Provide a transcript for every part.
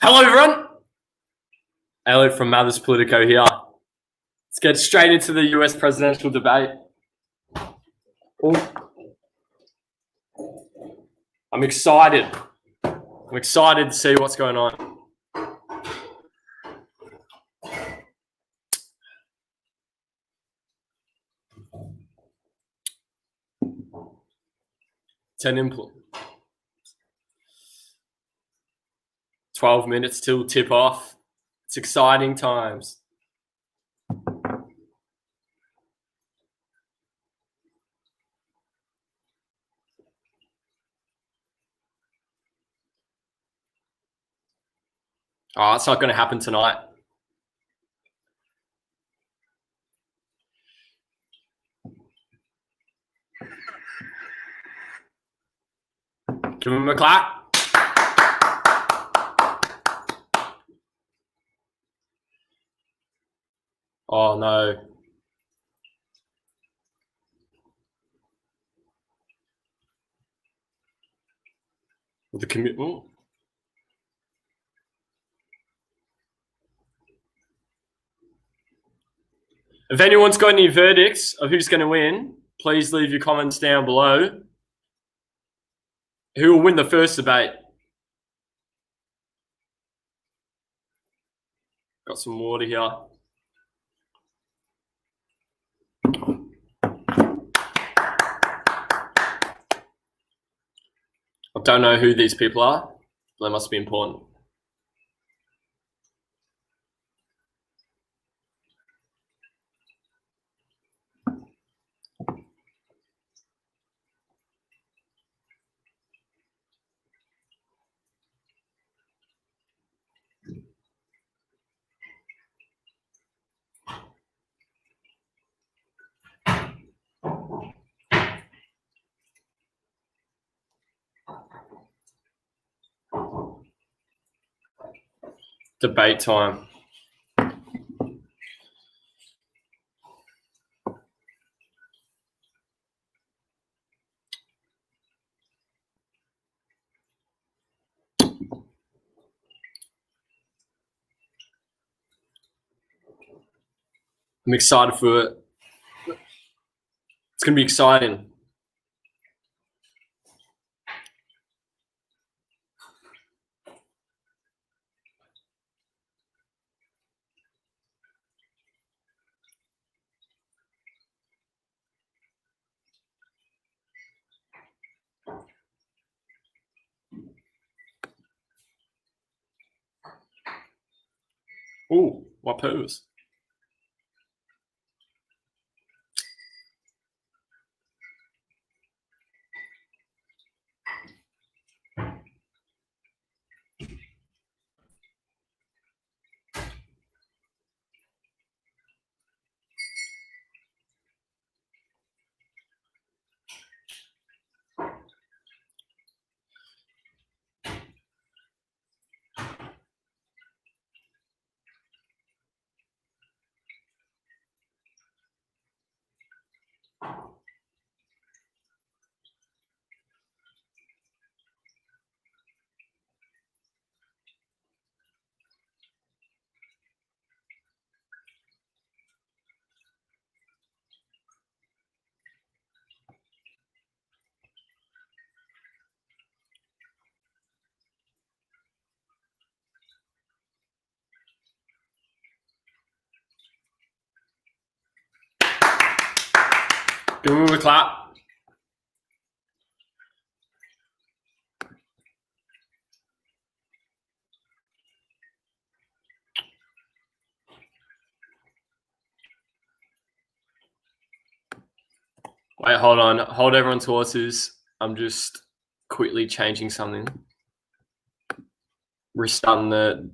Hello, everyone. Elliot from Matherspolitico here. Let's get straight into the US presidential debate. I'm excited. I'm excited to see what's going on. Input. 12 minutes till tip off. It's exciting times. Oh, it's not going to happen tonight. Give him a clap. Oh, no. The commitment. If anyone's got any verdicts of who's going to win, please leave your comments down below. Who will win the first debate? Got some water here. I don't know who these people are, but they must be important. Debate time. I'm excited for it. It's going to be exciting. Ooh, what pose? Give him a clap. Wait, hold on. Hold everyone's horses. I'm just quickly changing something. Restarting the...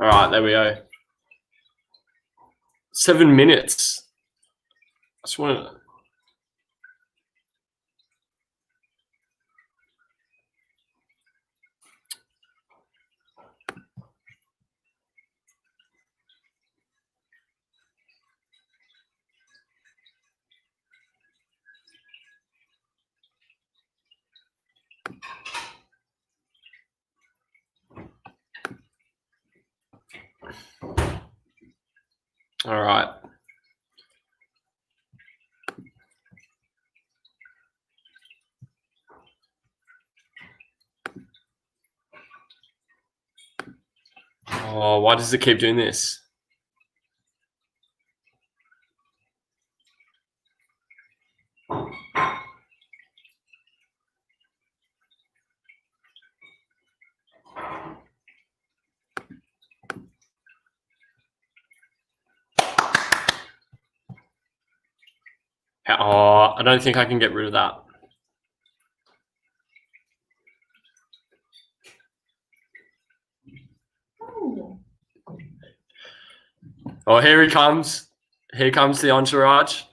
All right, there we go. 7 minutes. I just want to... All right. Oh, why does it keep doing this? Oh, I don't think I can get rid of that. Oh, here he comes. Here comes the entourage.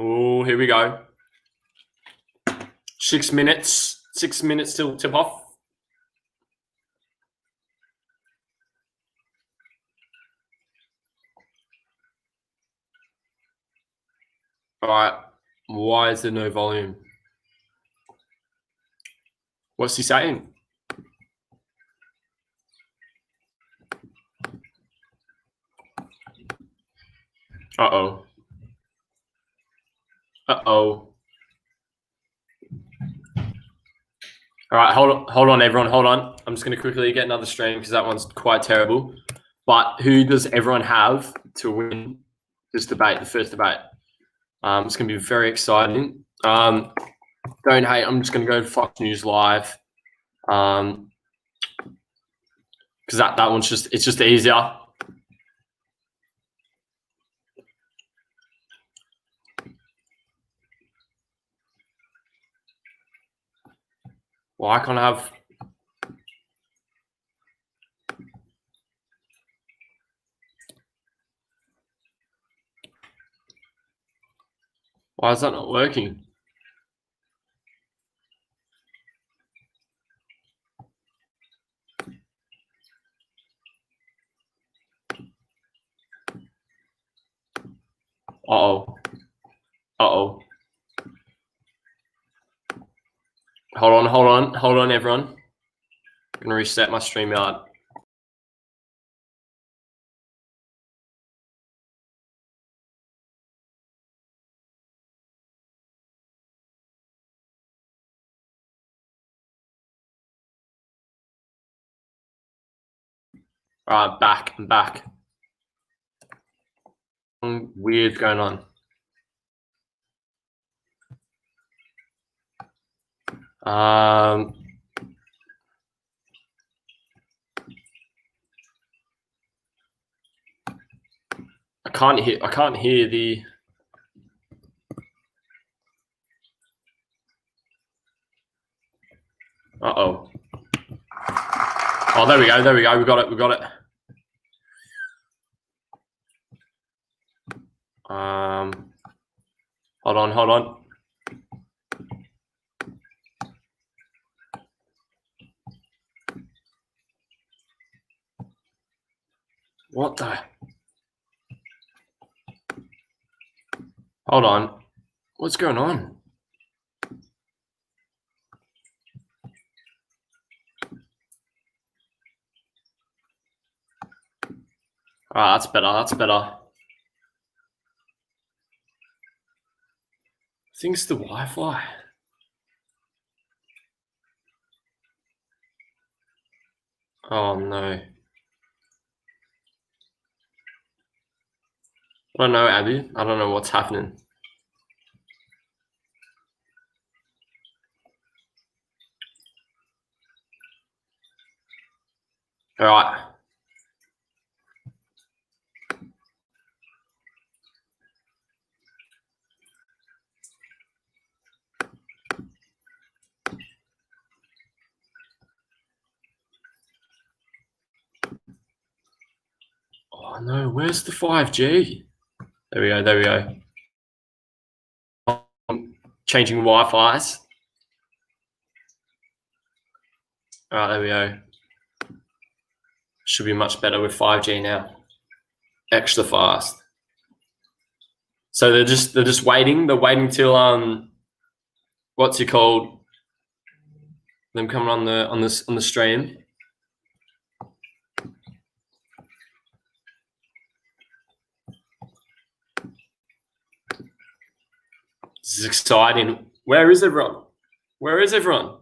Oh, here we go. 6 minutes. 6 minutes till tip off. All right. Why is there no volume? What's he saying? Uh-oh. Uh-oh. All right, hold on, everyone. Hold on. I'm just going to quickly get another stream because that one's quite terrible. But who does everyone have to win this debate, the first debate? It's going to be very exciting. Don't hate. I'm just going to go to Fox News Live because that one's it's just easier. Why can't I have? Why is that not working? Uh-oh. Uh-oh. Hold on, everyone. I'm going to reset my StreamYard. All right, I'm back. Something weird going on. I can't hear the. Uh-oh. Oh, there we go. We got it. Hold on. What the? Hold on. What's going on? Ah, that's better. I think it's the Wi-Fi. Oh no. I don't know, Abby. I don't know what's happening. All right. Oh no, where's the 5G? There we go. I'm changing Wi-Fi's. All right, there we go. Should be much better with 5G now. Extra fast. So they're just waiting. They're waiting till what's it called? Them coming on the stream. This is exciting. Where is everyone? Where is everyone?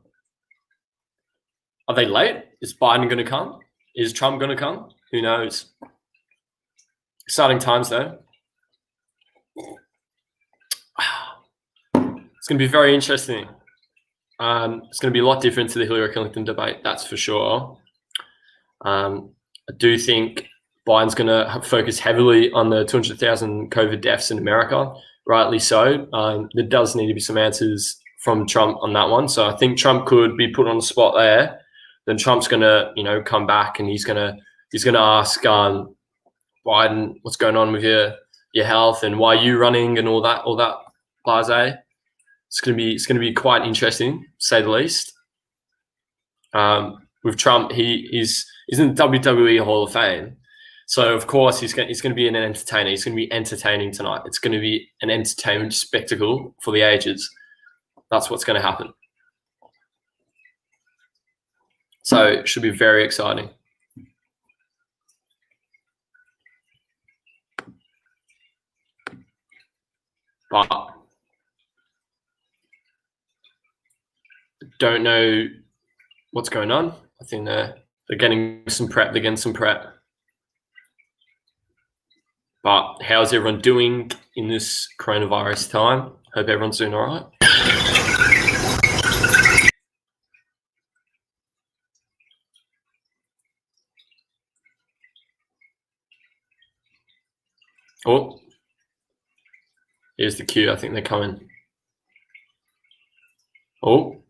Are they late? Is Biden going to come? Is Trump going to come? Who knows? Exciting times, though. It's going to be very interesting. It's going to be a lot different to the Hillary Clinton debate, that's for sure. I do think Biden's going to focus heavily on the 200,000 COVID deaths in America, rightly so. There does need to be some answers from Trump on that one. So I think Trump could be put on the spot there. Then Trump's going to, come back and he's going to ask Biden, what's going on with your health and why are you running and all that blase. It's going to be quite interesting, to say the least. With Trump, he's in the WWE Hall of Fame, so of course he's going to be an entertainer. He's going to be entertaining tonight. It's going to be an entertainment spectacle for the ages. That's what's going to happen. So it should be very exciting. But don't know what's going on. I think they're getting some prep. They're getting some prep. But how's everyone doing in this coronavirus time? Hope everyone's doing all right. Oh, here's the queue. I think they're coming. Oh,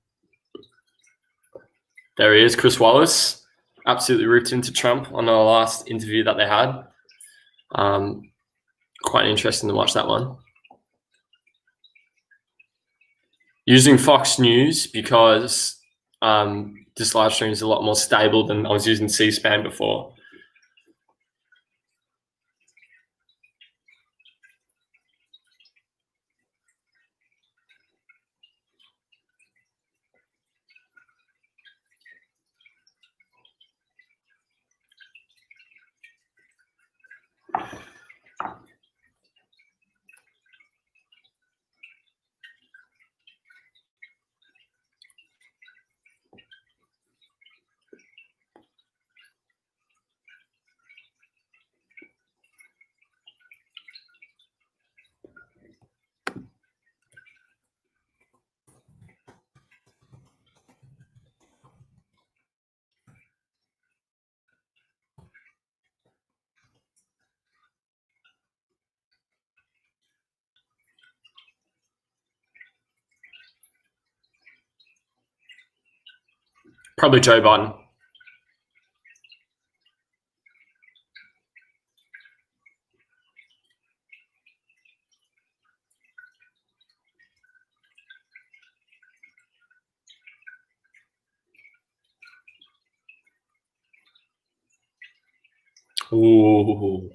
there he is, Chris Wallace. Absolutely ripped into Trump on the last interview that they had. Quite interesting to watch that one. Using Fox News because this live stream is a lot more stable than I was using C-SPAN before. Probably Joe Biden. Ooh.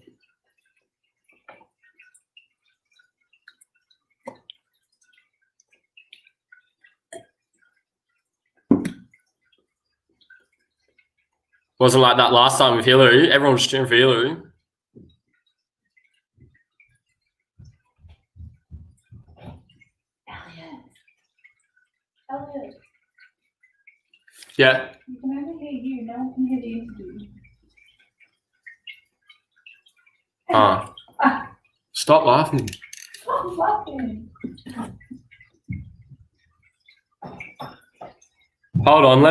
Wasn't like that last time with Hillary. Everyone was cheering for Hillary. Elliot. Yeah. You can only hear you, no one can hear the interview. Stop laughing. Stop laughing. Hold on,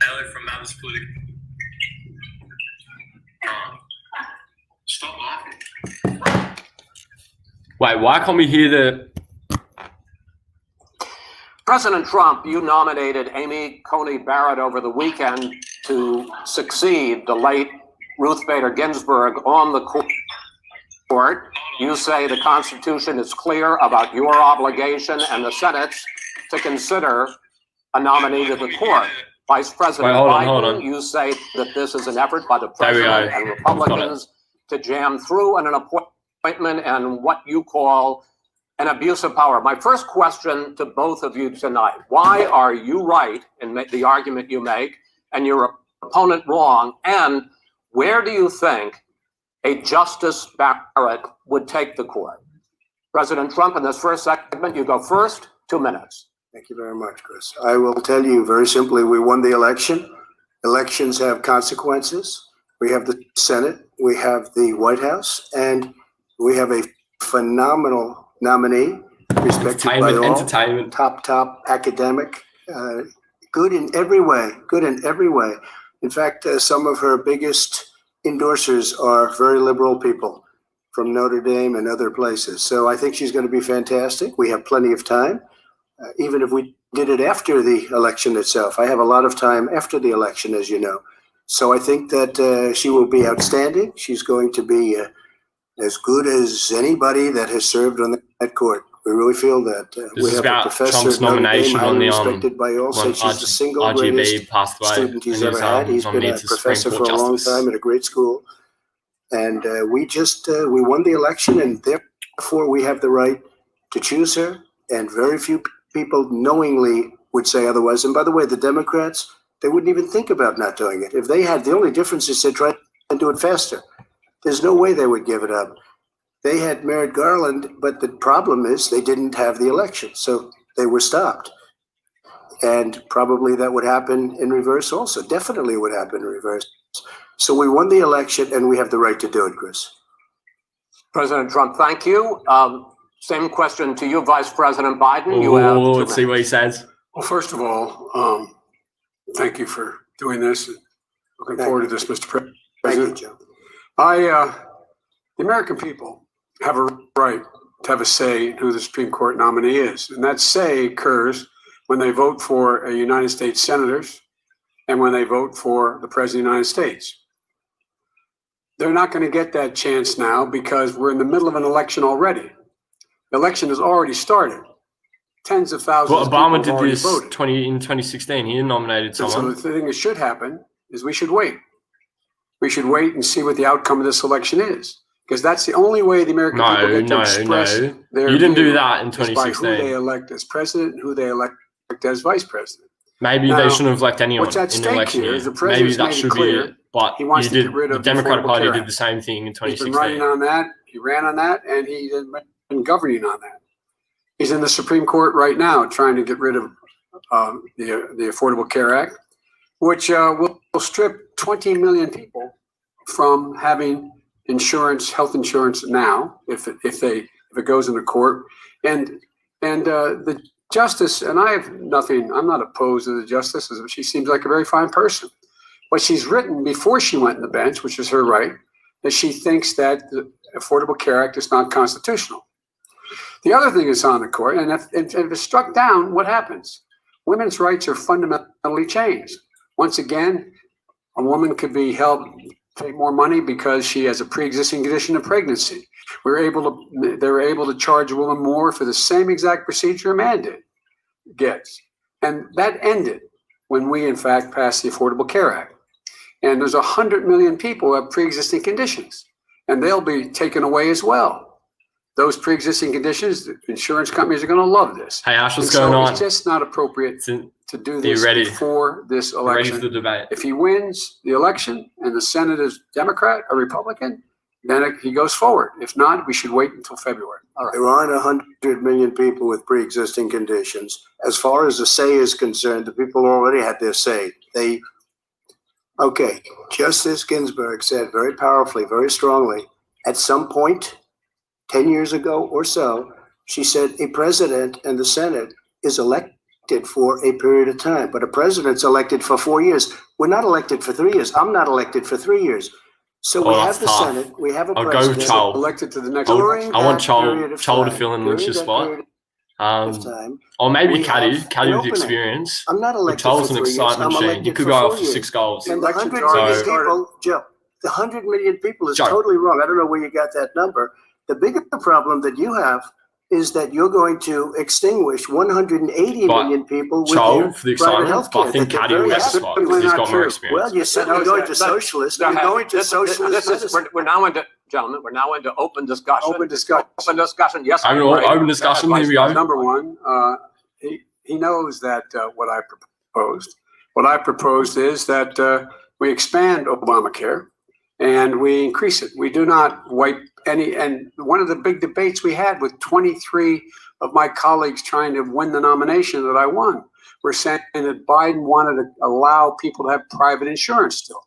Elliot from Matherspolitico. Stop laughing. Wait, why can't we hear the... President Trump, you nominated Amy Coney Barrett over the weekend to succeed the late Ruth Bader Ginsburg on the court. You say the Constitution is clear about your obligation and the Senate's to consider a nominee to the court. Vice President Wait, hold Biden, on. you say that this is an effort by the There we president go. and Republicans to jam through an appointment and what you call an abuse of power. My first question to both of you tonight: why are you right in the argument you make and your opponent wrong? And where do you think a Justice Barrett would take the court? President Trump, in this first segment, you go first, 2 minutes. Thank you very much, Chris. I will tell you very simply, we won the election. Elections have consequences. We have the Senate, we have the White House, and we have a phenomenal nominee, respected by all, top academic, good in every way, In fact, some of her biggest endorsers are very liberal people from Notre Dame and other places. So I think she's going to be fantastic. We have plenty of time. Even if we did it after the election itself. I have a lot of time after the election, as you know. So I think that she will be outstanding. She's going to be as good as anybody that has served on that court. We really feel that. We have a professor Trump's at Notre Dame, nomination on the respected by all. Said she's the single greatest student he's ever had. He's been a professor for a long time at a great school. And we won the election, and therefore we have the right to choose her. And very few people knowingly would say otherwise. And by the way, the Democrats, they wouldn't even think about not doing it. If they had, the only difference is they try and do it faster. There's no way they would give it up. They had Merrick Garland, but the problem is they didn't have the election. So they were stopped. And probably that would happen in reverse also. Definitely would happen in reverse. So we won the election, and we have the right to do it, Chris. President Trump, thank you. Same question to you, Vice President Biden. Let's see what he says. Well, first of all, thank you for doing this. Looking forward to this, Mr. President. Thank you, Joe. The American people have a right to have a say in who the Supreme Court nominee is. And that say occurs when they vote for a United States senators and when they vote for the President of the United States. They're not going to get that chance now because we're in the middle of an election already. The election has already started. Tens of thousands of people Obama have did already this voted. in 2016. He nominated So someone. the thing that should happen is we should wait. We should wait and see what the outcome of this election is, because that's the only way the American people get to express their You didn't do view that in is by who 2016. they elect as president and who they elect as vice president. Maybe Now, they shouldn't have elected anyone what's at in the stake election here year. is the Maybe president's that made it should be clear it. But he wants you to did. get rid The of the Democratic Affordable Party Care did Act. the same thing in He's been 2016. writing on that. He ran on that, and he's been governing on that. He's in the Supreme Court right now trying to get rid of the Affordable Care Act, which will strip 20 million people from having insurance, health insurance now, if it goes into court. And the justice, and I have nothing, I'm not opposed to the justice. She seems like a very fine person. But she's written before she went on the bench, which is her right, that she thinks that the Affordable Care Act is not constitutional. The other thing is on the court, and if it's struck down, what happens? Women's rights are fundamentally changed. Once again, a woman could be held, pay more money because she has a pre-existing condition of pregnancy. They were able to charge a woman more for the same exact procedure a man gets. And that ended when we, in fact, passed the Affordable Care Act. And there's 100 million people who have pre-existing conditions, and they'll be taken away as well. Those pre-existing conditions, the insurance companies are going to love this. Hey, Ash, what's And so going on? It's just not appropriate to do this before this Ready for election. the debate? If he wins the election and the Senate is Democrat or Republican, then he goes forward. If not, we should wait until February. All right. There aren't 100 million people with pre-existing conditions. As far as the say is concerned, the people already had their say. Okay, Justice Ginsburg said very powerfully, very strongly, at some point, 10 years ago or so, she said a president and the Senate is elected for a period of time, but a president's elected for 4 years. We're not elected for 3 years. I'm not elected for 3 years. So we have the tough. Senate, we have a I'll go president. with Chol. Elected to the next I election. want period of Chol to time, fill in during Lynch's that spot. period of time, Or maybe we Caddy have with an opening. experience. I'm not But elected Chol's for an 3 years. excitement I'm machine. He elected could for go 4 off for years. 6 goals. And the Elections 100 are million already started. people, Joe, the 100 million people is Joe. totally wrong. I don't know where you got that number. The bigger problem that you have is that you're going to extinguish 180 But million people with Joel, their for the private excitement, health but I care. think Caddy will get the spot because he's got more experience. Well, you're certainly going to socialist. You're going to socialist medicine. We're now into, gentlemen, we're now into open discussion. Open discussion. Open discussion, yes. I'm Open, right. open discussion, here we go. Number one, he knows that what I proposed. What I proposed is that we expand Obamacare and we increase it. We do not wipe any. And one of the big debates we had with 23 of my colleagues trying to win the nomination that I won, were saying that Biden wanted to allow people to have private insurance still.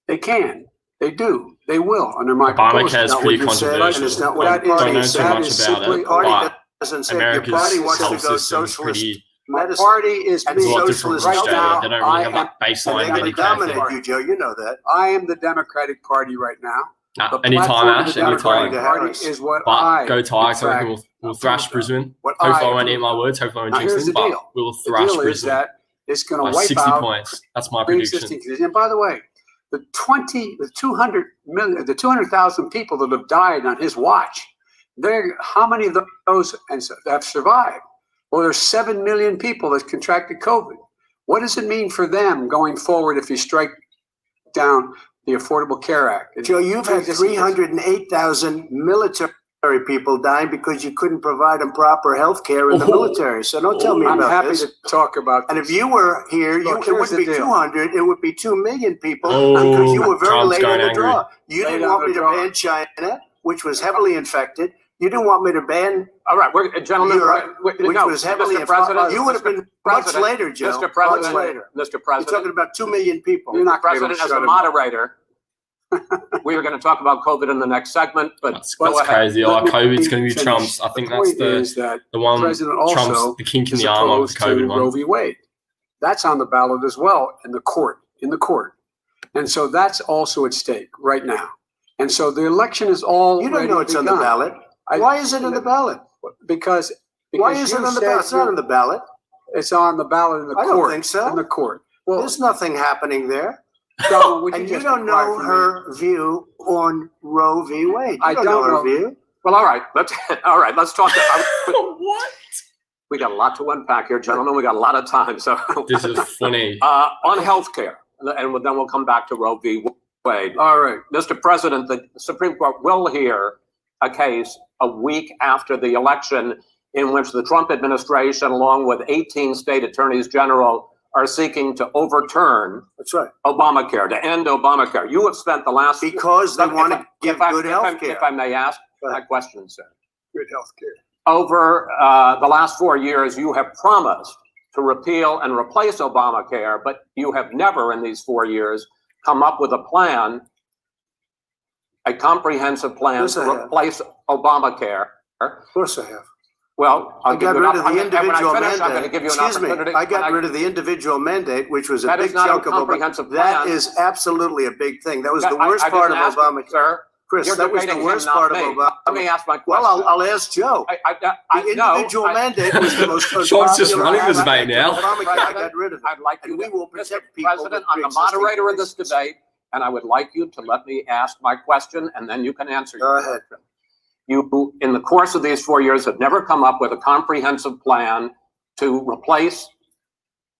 They can. They do. They will under my proposal. Obamacare is pretty controversial. It's not what I the party don't know said. too much about it, The party but doesn't say America's your party wants to health go system is socialist. pretty. My medicine. party is And There's a being lot different socialist from right Australia. now. They don't I really have that And baseline they're going to Medicare dominate thing. you, Joe. You know that. I am the Democratic Party right now. Nah, The anytime, platform of Ash, the Democratic anytime. Party Harris. is what But I, go Tigers. in I fact, reckon we'll thrash Brisbane. what Hopefully I I won't eat approve. my words. Hopefully I won't Now, jinx here's them. the But deal. we'll The thrash deal is Brisbane that it's going by to wipe 60 out points. That's my pre-existing prediction. conditions. And by the way, the 200,000 people that have died on his watch, how many of those have survived? Well, there's 7 million people that contracted COVID. What does it mean for them going forward if you strike down the Affordable Care Act? Joe, you've had 308,000 military people dying because you couldn't provide them proper health care in the military. So don't tell me I'm about happy this. to talk about And this. if you were here, Look, it here's wouldn't be the deal. 200, it would be 2 million people Oh, because you were very Trump's late on going the draw. You Late didn't on want the me to draw. ban China, which was heavily infected. You didn't want me to ban All right, gentlemen, Europe, which no, was heavily Mr. infected. President, You would have been much later, Joe. Mr. President, Much later. Mr. You're President, talking about 2 million people. You're not going to be able President, to as shut a him moderator, we are going to talk about COVID in the next segment, but That's go ahead. crazy. Let me COVID's going to be finish. Trump's. I think The that's point is that the one. President also Trump's the kink in is the armor of opposed the COVID to Roe one. v. Wade. That's on the ballot as well in the court. And so that's also at stake right now. And so the election is all You don't know it's on the ballot. Why is it on the ballot? Because Why is it on the ballot? It's not on the ballot. It's on the ballot in the I court. don't think so. In the court. Well, There's nothing happening there. Donald, would And you just don't be quiet know for a her view on Roe v. Wade. I You don't know her know. view. Well, all right, let's talk. What? We got a lot to unpack here, gentlemen. We got a lot of time, so This is funny. on healthcare, and then we'll come back to Roe v. Wade. All right. Mr. President, the Supreme Court will hear a case a week after the election in which the Trump administration, along with 18 state attorneys general, are seeking to overturn That's right. Obamacare, to end Obamacare. You have spent the last... Because they want to give good health care. If I may ask my question, sir. Good health care. Over the last 4 years, you have promised to repeal and replace Obamacare, but you have never in these 4 years come up with a plan, a comprehensive plan Yes, I to have. replace Obamacare. Of course I have. Well, I got rid of the individual I'm going to mandate. give you an Excuse me. opportunity. I got rid of the individual mandate, which was a That is big not a chunk of comprehensive Obamacare. That plan. is absolutely a big thing. That was the I worst part of didn't ask you, Obamacare. sir. Chris, You're that was the debating worst him, not part of me. Obamacare. Let me ask my question. Well, I'll ask Joe. The The individual mandate was the most Sean's just unpopular running this debate aspect of now. Obamacare. I got rid of it. I'd like And you, we will Mr. protect people President, with I'm the pre-existing moderator of this conditions. debate, and I would like you to let me ask my question, and then you can answer. Go your ahead. question. You, in the course of these 4 years, have never come up with a comprehensive plan to replace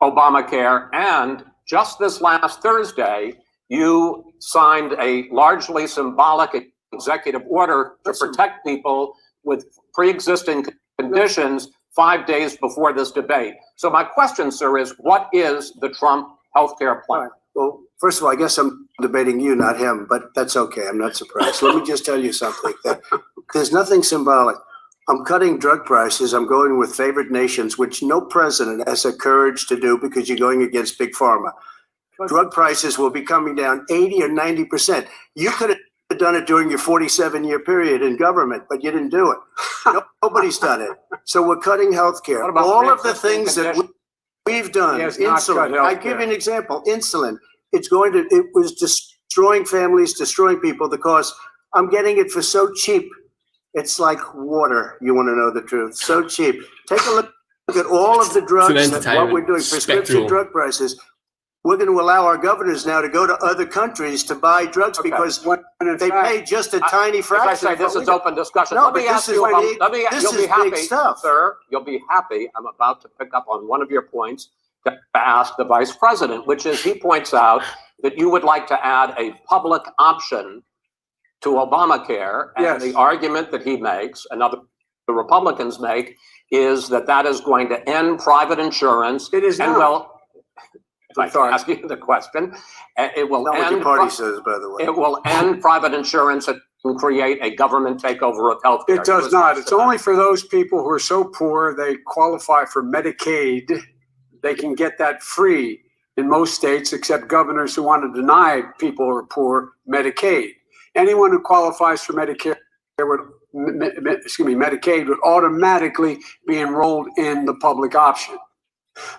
Obamacare, and just this last Thursday, you signed a largely symbolic executive order to protect people with pre-existing conditions 5 days before this debate. So my question, sir, is what is the Trump healthcare plan? Well, first of all, I guess I'm debating you, not him, but that's okay. I'm not surprised. Let me just tell you something. That there's nothing symbolic. I'm cutting drug prices. I'm going with favored nations, which no president has the courage to do because you're going against big pharma. Drug prices will be coming down 80 or 90%. You could have done it during your 47-year period in government, but you didn't do it. Nobody's done it. So we're cutting health care. What about All of the pre-existing things that conditions? we've done, He has not cut insulin. I healthcare. give you an example. Insulin. It was destroying families, destroying people because I'm getting it for so cheap. It's like water. You want to know the truth. So cheap. Take a look at all of the drugs, It's an that what we're doing, entertainment prescription spectacle. drug prices. we're going to allow our governors now to go to other countries to buy drugs because When in they fact, pay just a tiny As fraction. I say, of this what is we do. open discussion. No, Let me but ask this you is about, big- this you'll is be happy, big stuff. sir, you'll be happy. I'm about to pick up on one of your points to ask the vice president, which is he points out that you would like to add a public option to Obamacare. And Yes. the argument that he makes, and other the Republicans make, is that that is going to end private insurance. It is And not. well, if I Sorry. can ask you the question, it will Not what your end, party says, by the way. it will end private insurance and create a government takeover of healthcare. It does not. It's only for those people who are so poor they qualify for Medicaid. They can get that free in most states, except governors who want to deny people who are poor Medicaid. Anyone who qualifies for Medicare would, Medicaid would automatically be enrolled in the public option.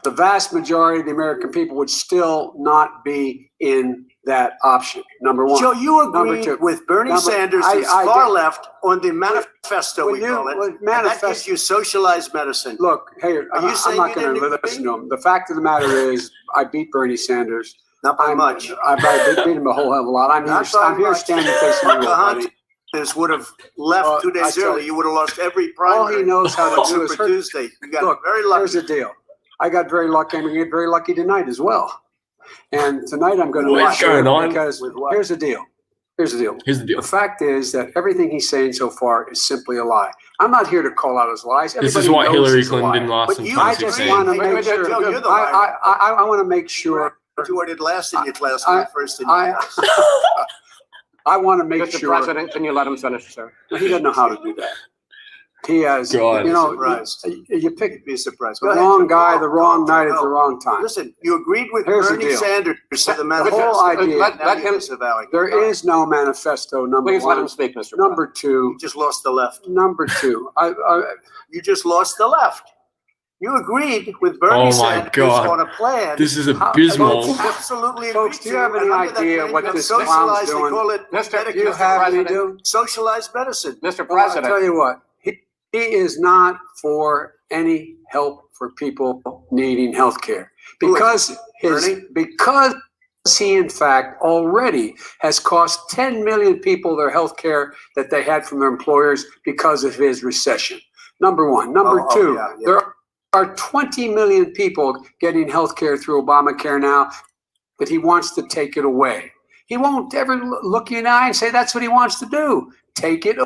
The vast majority of the American people would still not be in that option. Number one. Joe, you Number agree two. with Bernie Number- Sanders' I far do. left on the manifesto, When we you- call it. when And that manifest- gives you socialized medicine. Look, hey, Are I'm you I'm saying not you going to didn't listen to him. The fact of the matter is, I beat Bernie Sanders. Not by much. I beat him a whole hell of a lot. I'm Not here. by I'm here much. standing facing you, buddy. This would have left Well, 2 I days tell early. you, You would have lost every All primary he knows how on to do is Super hurt. Tuesday. You got Look, very here's lucky. the deal. I got very lucky. I'm going to get very lucky tonight as well. And tonight I'm going to What's going on? because With what? here's the deal. Here's the deal. Here's the deal. The fact is that everything he's saying so far is simply a lie. I'm not here to call out his lies. This is Everybody what knows Hillary he's a Clinton liar. did last But in you I just 2016. want to Wait, make sure. Joe, you're the I want to make sure. You already last in your class, I- not first in your I class. I want to make Mr. sure. President, can you let him finish, sir? He doesn't know how to do that. He has, God. you know, Surprised. you pick Be surprised. the Go ahead, wrong Joe. guy, the Go, wrong Joe, night at go. the wrong time. Listen, you agreed with Here's the Bernie deal. Sanders to the The manifesto. whole idea. Let Now him- you're disavowing it. There is no manifesto. Number Please let one. him speak, Mr. Number two. You just lost the left. Number two. You just lost the left. You agreed with Bernie Oh my Sanders God. on a plan. This is How- abysmal. Folks, absolutely agreed Folks, do you to, have any and under that idea plan, what you this socialized, clown's they doing? call it Mr. Do you Mr. have any President. do? socialized medicine. Mr. Well, I'll tell President, you what. He is not for any help for people needing health care Who because Bernie? because he in fact already has cost 10 million people their health care that they had from their employers because of his recession. Number one. Number Oh, two, yeah. there are 20 million people getting health care through Obamacare now, but he wants to take it away. He won't ever look you in the eye and say that's what he wants to do. Take it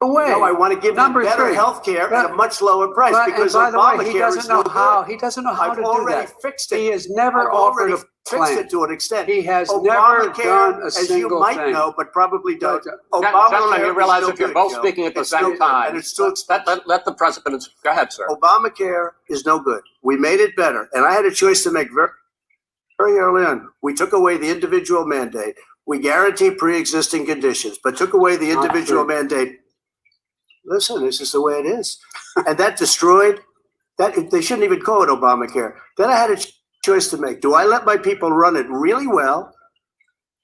away. No, I want to give them Number better three. health care at a But- much lower price But- because and by the way, Obamacare he doesn't is know no how. good. He doesn't know how I've to do already that. fixed He it. has never I've offered already a fixed plan. it to an extent. He has never done a as you single might thing. know, but probably don't. gentlemen, you is realize no if you're good, both Joe. speaking at the It's no same good, time, and it's too expensive. let the president, go ahead, sir. Obamacare is no good. We made it better, and I had a choice to make very early on. We took away the individual mandate. We guarantee pre-existing conditions, but took away the Not individual true. mandate. Listen, this is the way it is, and that destroyed that. They shouldn't even call it Obamacare. Then I had a choice to make. Do I let my people run it really well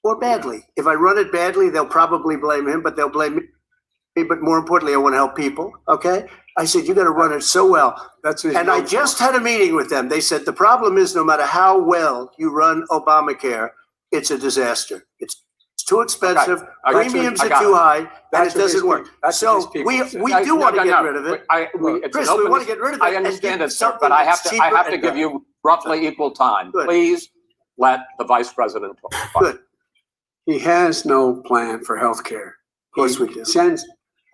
or badly? If I run it badly, they'll probably blame him, but they'll blame me. But more importantly, I want to help people. Okay, I said you got to run it so well. That's what he's And I known for. just had a meeting with them. They said the problem is no matter how well you run Obamacare, it's a disaster. It's too expensive. I got you. Premiums I are got too it. high, and That's it what his doesn't work. people- that's what So his people we say. do want to get rid of it. Chris, we want to get rid of it. I and understand give it, sir, but something I have that's to, I cheaper have to and give better. you roughly equal time. Good. Please let the vice president talk. Good. He has no plan for health care. Of course we do.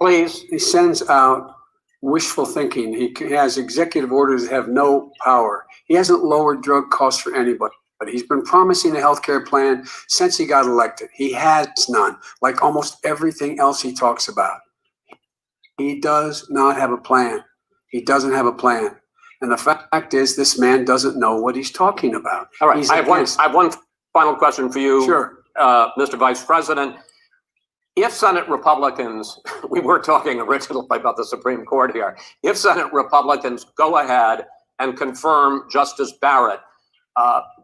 Please. He sends out wishful thinking. He has executive orders that have no power. He hasn't lowered drug costs for anybody. But he's been promising a healthcare plan since he got elected. He has none, like almost everything else he talks about. He does not have a plan. He doesn't have a plan. And the fact is, this man doesn't know what he's talking about. All right, He's I have one final question for you. Sure. Mr. Vice President. If Senate Republicans, we were talking originally about the Supreme Court here, if Senate Republicans go ahead and confirm Justice Barrett,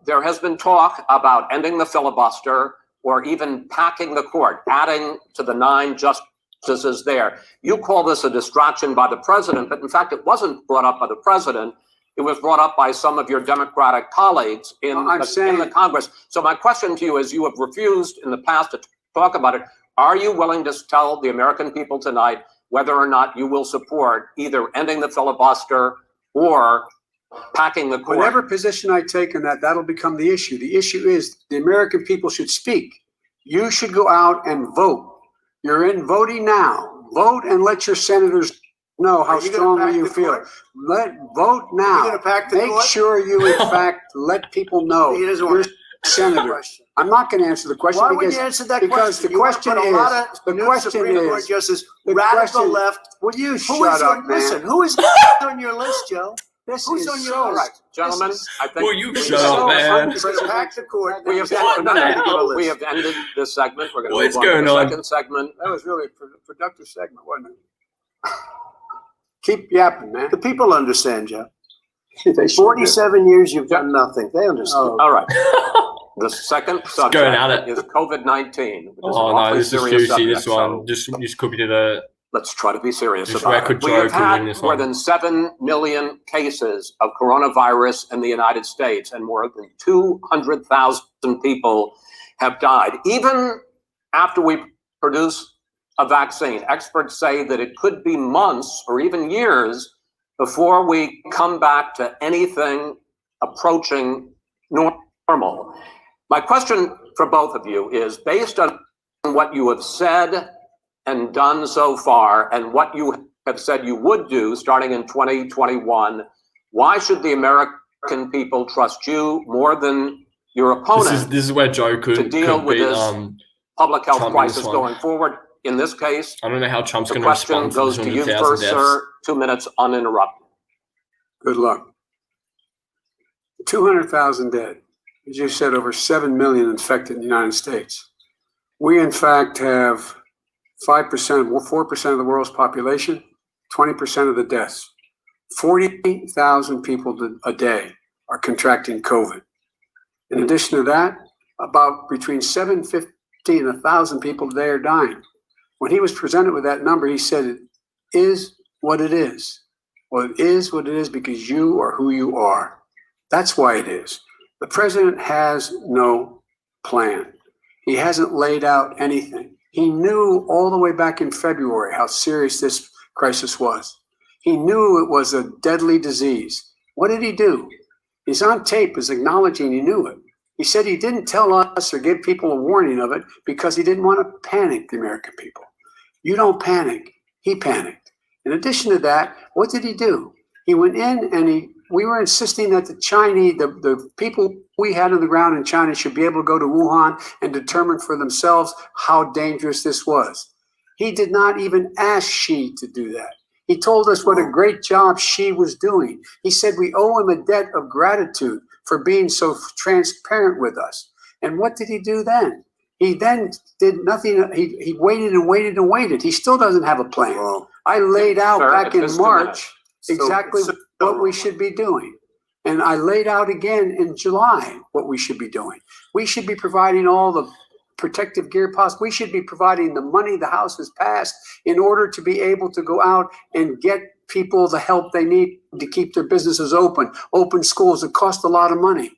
there has been talk about ending the filibuster or even packing the court, adding to the 9 justices there. You call this a distraction by the president, but in fact, it wasn't brought up by the president. it was brought up by some of your Democratic colleagues in the Congress. So my question to you is, you have refused in the past to talk about it. Are you willing to tell the American people tonight whether or not you will support either ending the filibuster or packing the court? Whatever position I take on that, that'll become the issue. The issue is the American people should speak. You should go out and vote. You're in voting now. Vote and let your senators know how strongly you feel. Vote now. Make sure you, in fact, let people know you're a senator. I'm not going to answer the question. Why would you answer that question? The question is, Justice, radical left. Will you shut up, man? Listen, who is on your list, Joe? Who's on your list? Right, gentlemen, I think Will you shut up, man? Pack the court. we have ended this segment. We're going to What's move on to going the on? second segment. That was really a productive segment, wasn't it? Keep yapping, man. The people understand, Joe. They should 47 years you've done nothing. They understand. All right. The second subject going at it. is COVID-19. Oh no, this is juicy. This one, just copy to the. Let's try to be serious Just about it. We have Joe can win had this more one. than 7 million cases of coronavirus in the United States, and more than 200,000 people have died. Even after we produce a vaccine, experts say that it could be months or even years before we come back to anything approaching normal. My question for both of you is, based on what you have said and done so far, and what you have said you would do starting in 2021, why should the American people trust you more than your opponent This is where Joe could to deal with beat, this public health Trump in this crisis one. going forward? In this case, I don't know how Trump's the going to question respond to goes the to you 200,000 first, deaths. sir. 2 minutes uninterrupted. Good luck. 200,000 dead. As you said, over 7 million infected in the United States. We, in fact, have 5%, 4% of the world's population, 20% of the deaths. 40,000 people a day are contracting COVID. In addition to that, about between 750 and 1,000 people a day are dying. When he was presented with that number, he said, it is what it is. Well, it is what it is because you are who you are. That's why it is. The president has no plan. He hasn't laid out anything. He knew all the way back in February how serious this crisis was. He knew it was a deadly disease. What did he do? He's on tape as acknowledging he knew it. He said he didn't tell us or give people a warning of it because he didn't want to panic the American people. You don't panic. He panicked. In addition to that, what did he do? He went in and we were insisting that the Chinese, the people we had on the ground in China should be able to go to Wuhan and determine for themselves how dangerous this was. He did not even ask Xi to do that. He told us what a great job Xi was doing. He said we owe him a debt of gratitude for being so transparent with us. And what did he do then? He then did nothing. He waited and waited and waited. He still doesn't have a plan. Well, I laid out back in March exactly what we should be doing. And I laid out again in July what we should be doing. We should be providing all the protective gear possible. We should be providing the money the House has passed in order to be able to go out and get people the help they need to keep their businesses open schools. It costs a lot of money.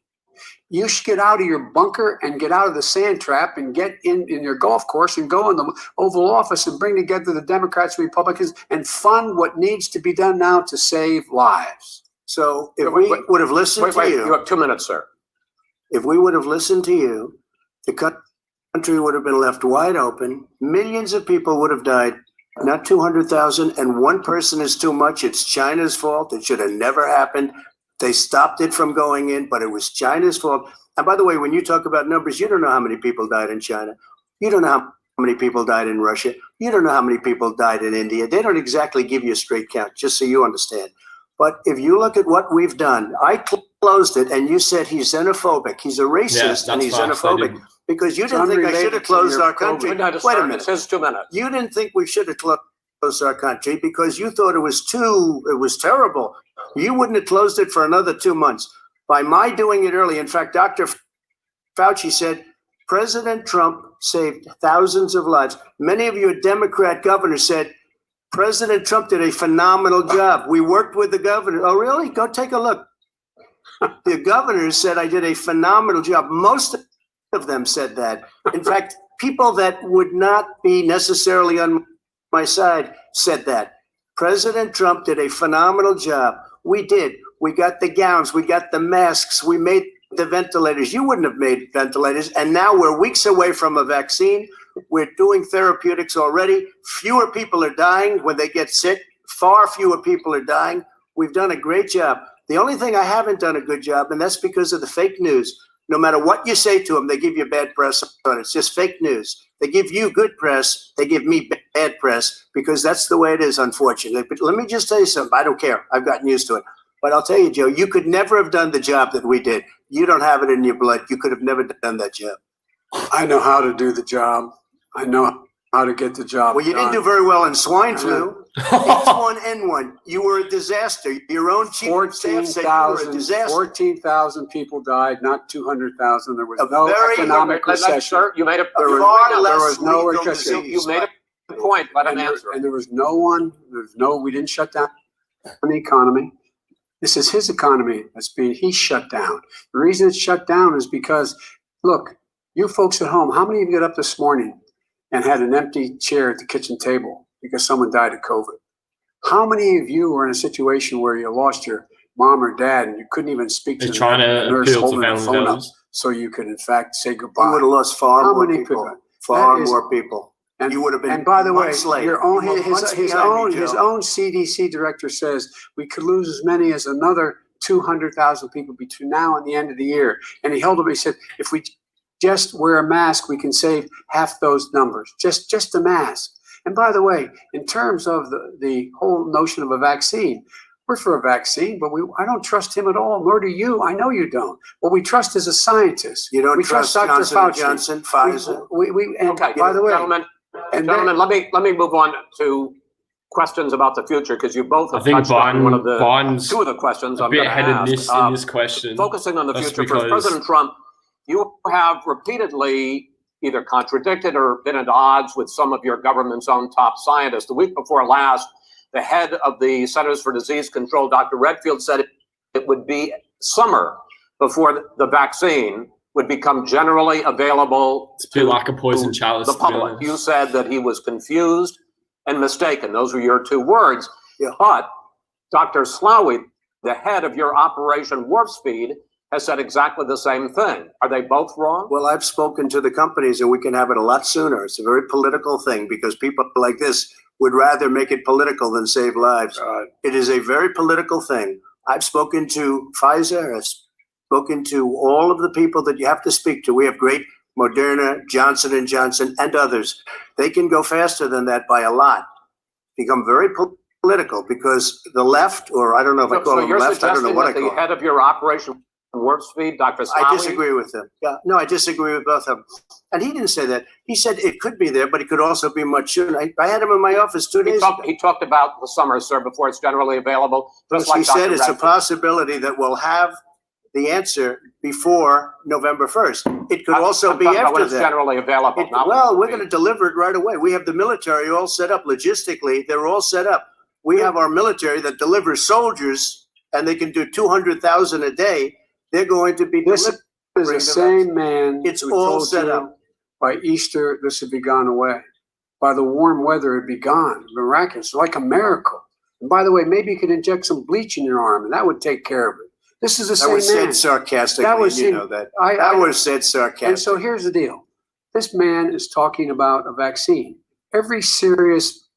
You should get out of your bunker and get out of the sand trap and get in your golf course and go in the Oval Office and bring together the Democrats and Republicans and fund what needs to be done now to save lives. So if we would have listened to you. You have 2 minutes, sir. If we would have listened to you, the country would have been left wide open. Millions of people would have died, not 200,000. And one person is too much. It's China's fault. It should have never happened. They stopped it from going in, but it was China's fault. And by the way, when you talk about numbers, you don't know how many people died in China. You don't know how many people died in Russia. You don't know how many people died in India. They don't exactly give you a straight count, just so you understand. But if you look at what we've done, I closed it and you said he's xenophobic. He's a racist and he's xenophobic because you didn't think I should have closed our country. Wait a minute. It says 2 minutes. You didn't think we should have closed our country because you thought it was terrible. You wouldn't have closed it for another 2 months. By my doing it early, in fact, Dr. Fauci said, President Trump saved thousands of lives. Many of your Democrat governors said, President Trump did a phenomenal job. We worked with the governor. Oh, really? Go take a look. The governors said I did a phenomenal job. Most of them said that. In fact, people that would not be necessarily on my side said that. President Trump did a phenomenal job. We did. We got the gowns. We got the masks. We made the ventilators. You wouldn't have made ventilators. And now we're weeks away from a vaccine. We're doing therapeutics already. Fewer people are dying when they get sick. Far fewer people are dying. We've done a great job. The only thing I haven't done a good job, and that's because of the fake news. No matter what you say to them, they give you bad press on it. It's just fake news. They give you good press. They give me bad press because that's the way it is, unfortunately. But let me just tell you something. I don't care. I've gotten used to it. But I'll tell you, Joe, you could never have done the job that we did. You don't have it in your blood. You could have never done that job. I know how to do the job. I know how to get the job Well, you didn't do very well in swine flu. H1N1. You were a disaster. Your own chief of staff said you were a disaster. 14,000 people died, not 200,000. There was A no very- economic recession. Sir, you made a There was no recession. you made a point. Let him answer. And there was we didn't shut down the economy. This is his economy he's shut down. The reason it's shut down is because, look, you folks at home, how many of you got up this morning and had an empty chair at the kitchen table because someone died of COVID? How many of you were in a situation where you lost your mom or dad and you couldn't even speak to They're trying to the nurse appeal to holding the family phone up values. so you could, in fact, say goodbye? You would have lost far How more many people. people? Far That is- more people. And You would have been And by the way, months late. your own You were months behind me, his Joe. own CDC director says we could lose as many as another 200,000 people between now and the end of the year. And he held up. He said, if we just wear a mask, we can save half those numbers. Just a mask. And by the way, in terms of the whole notion of a vaccine, we're for a vaccine, but I don't trust him at all, nor do you. I know you don't. What we trust is a scientist. You don't we trust Dr. Johnson Fauci. Johnson, Pfizer? And Okay, by the way, gentlemen, and let me move on to questions about the future because you both I have think touched on one of Biden's two of the questions a I'm bit going to ahead in ask. this question. Focusing on the That's future, because- for President Trump, you have repeatedly either contradicted or been at odds with some of your government's own top scientists. The week before last, the head of the Centers for Disease Control, Dr. Redfield, said it would be summer before the vaccine would become generally available It's a bit like a poison chalice. the to be public. honest. You said that he was confused and mistaken. Those were your two words. Yeah. But Dr. Slaoui, the head of your Operation Warp Speed, has said exactly the same thing. Are they both wrong? Well, I've spoken to the companies and we can have it a lot sooner. It's a very political thing because people like this would rather make it political than save lives. It is a very political thing. I've spoken to Pfizer. I've spoken to all of the people that you have to speak to. We have great Moderna, Johnson & Johnson, and others. They can go faster than that by a lot. Become very political because the left, or I don't know if I call So them you're left, I don't know suggesting what I that call the them. head of your Operation Warp Speed, Dr. Slaoui, I disagree with him. Yeah, no, I disagree with both of them. And he didn't say that. He said it could be there, but it could also be much sooner. I had him in my office 2 days ago. He talked about the summer, sir, before it's generally available. Just like He said Dr. it's a Redfield. possibility that we'll have the answer before November 1st. It could also I'm be talking about when after it's that. generally available. not when Well, it we're will going be. to deliver it right away. We have the military all set up logistically. They're all set up. We have our military that delivers soldiers, and they can do 200,000 a day. They're going to be This delivering is the same man. It's who all told set you up. By Easter, this would be gone away. By the warm weather, it'd be gone. Miraculous, like a miracle. And by the way, maybe you could inject some bleach in your arm, and that would take care of it. This is the That same was man. said sarcastically. That was you him. know that. I- That was said sarcastically. And so here's the deal. This man is talking about a vaccine. Every serious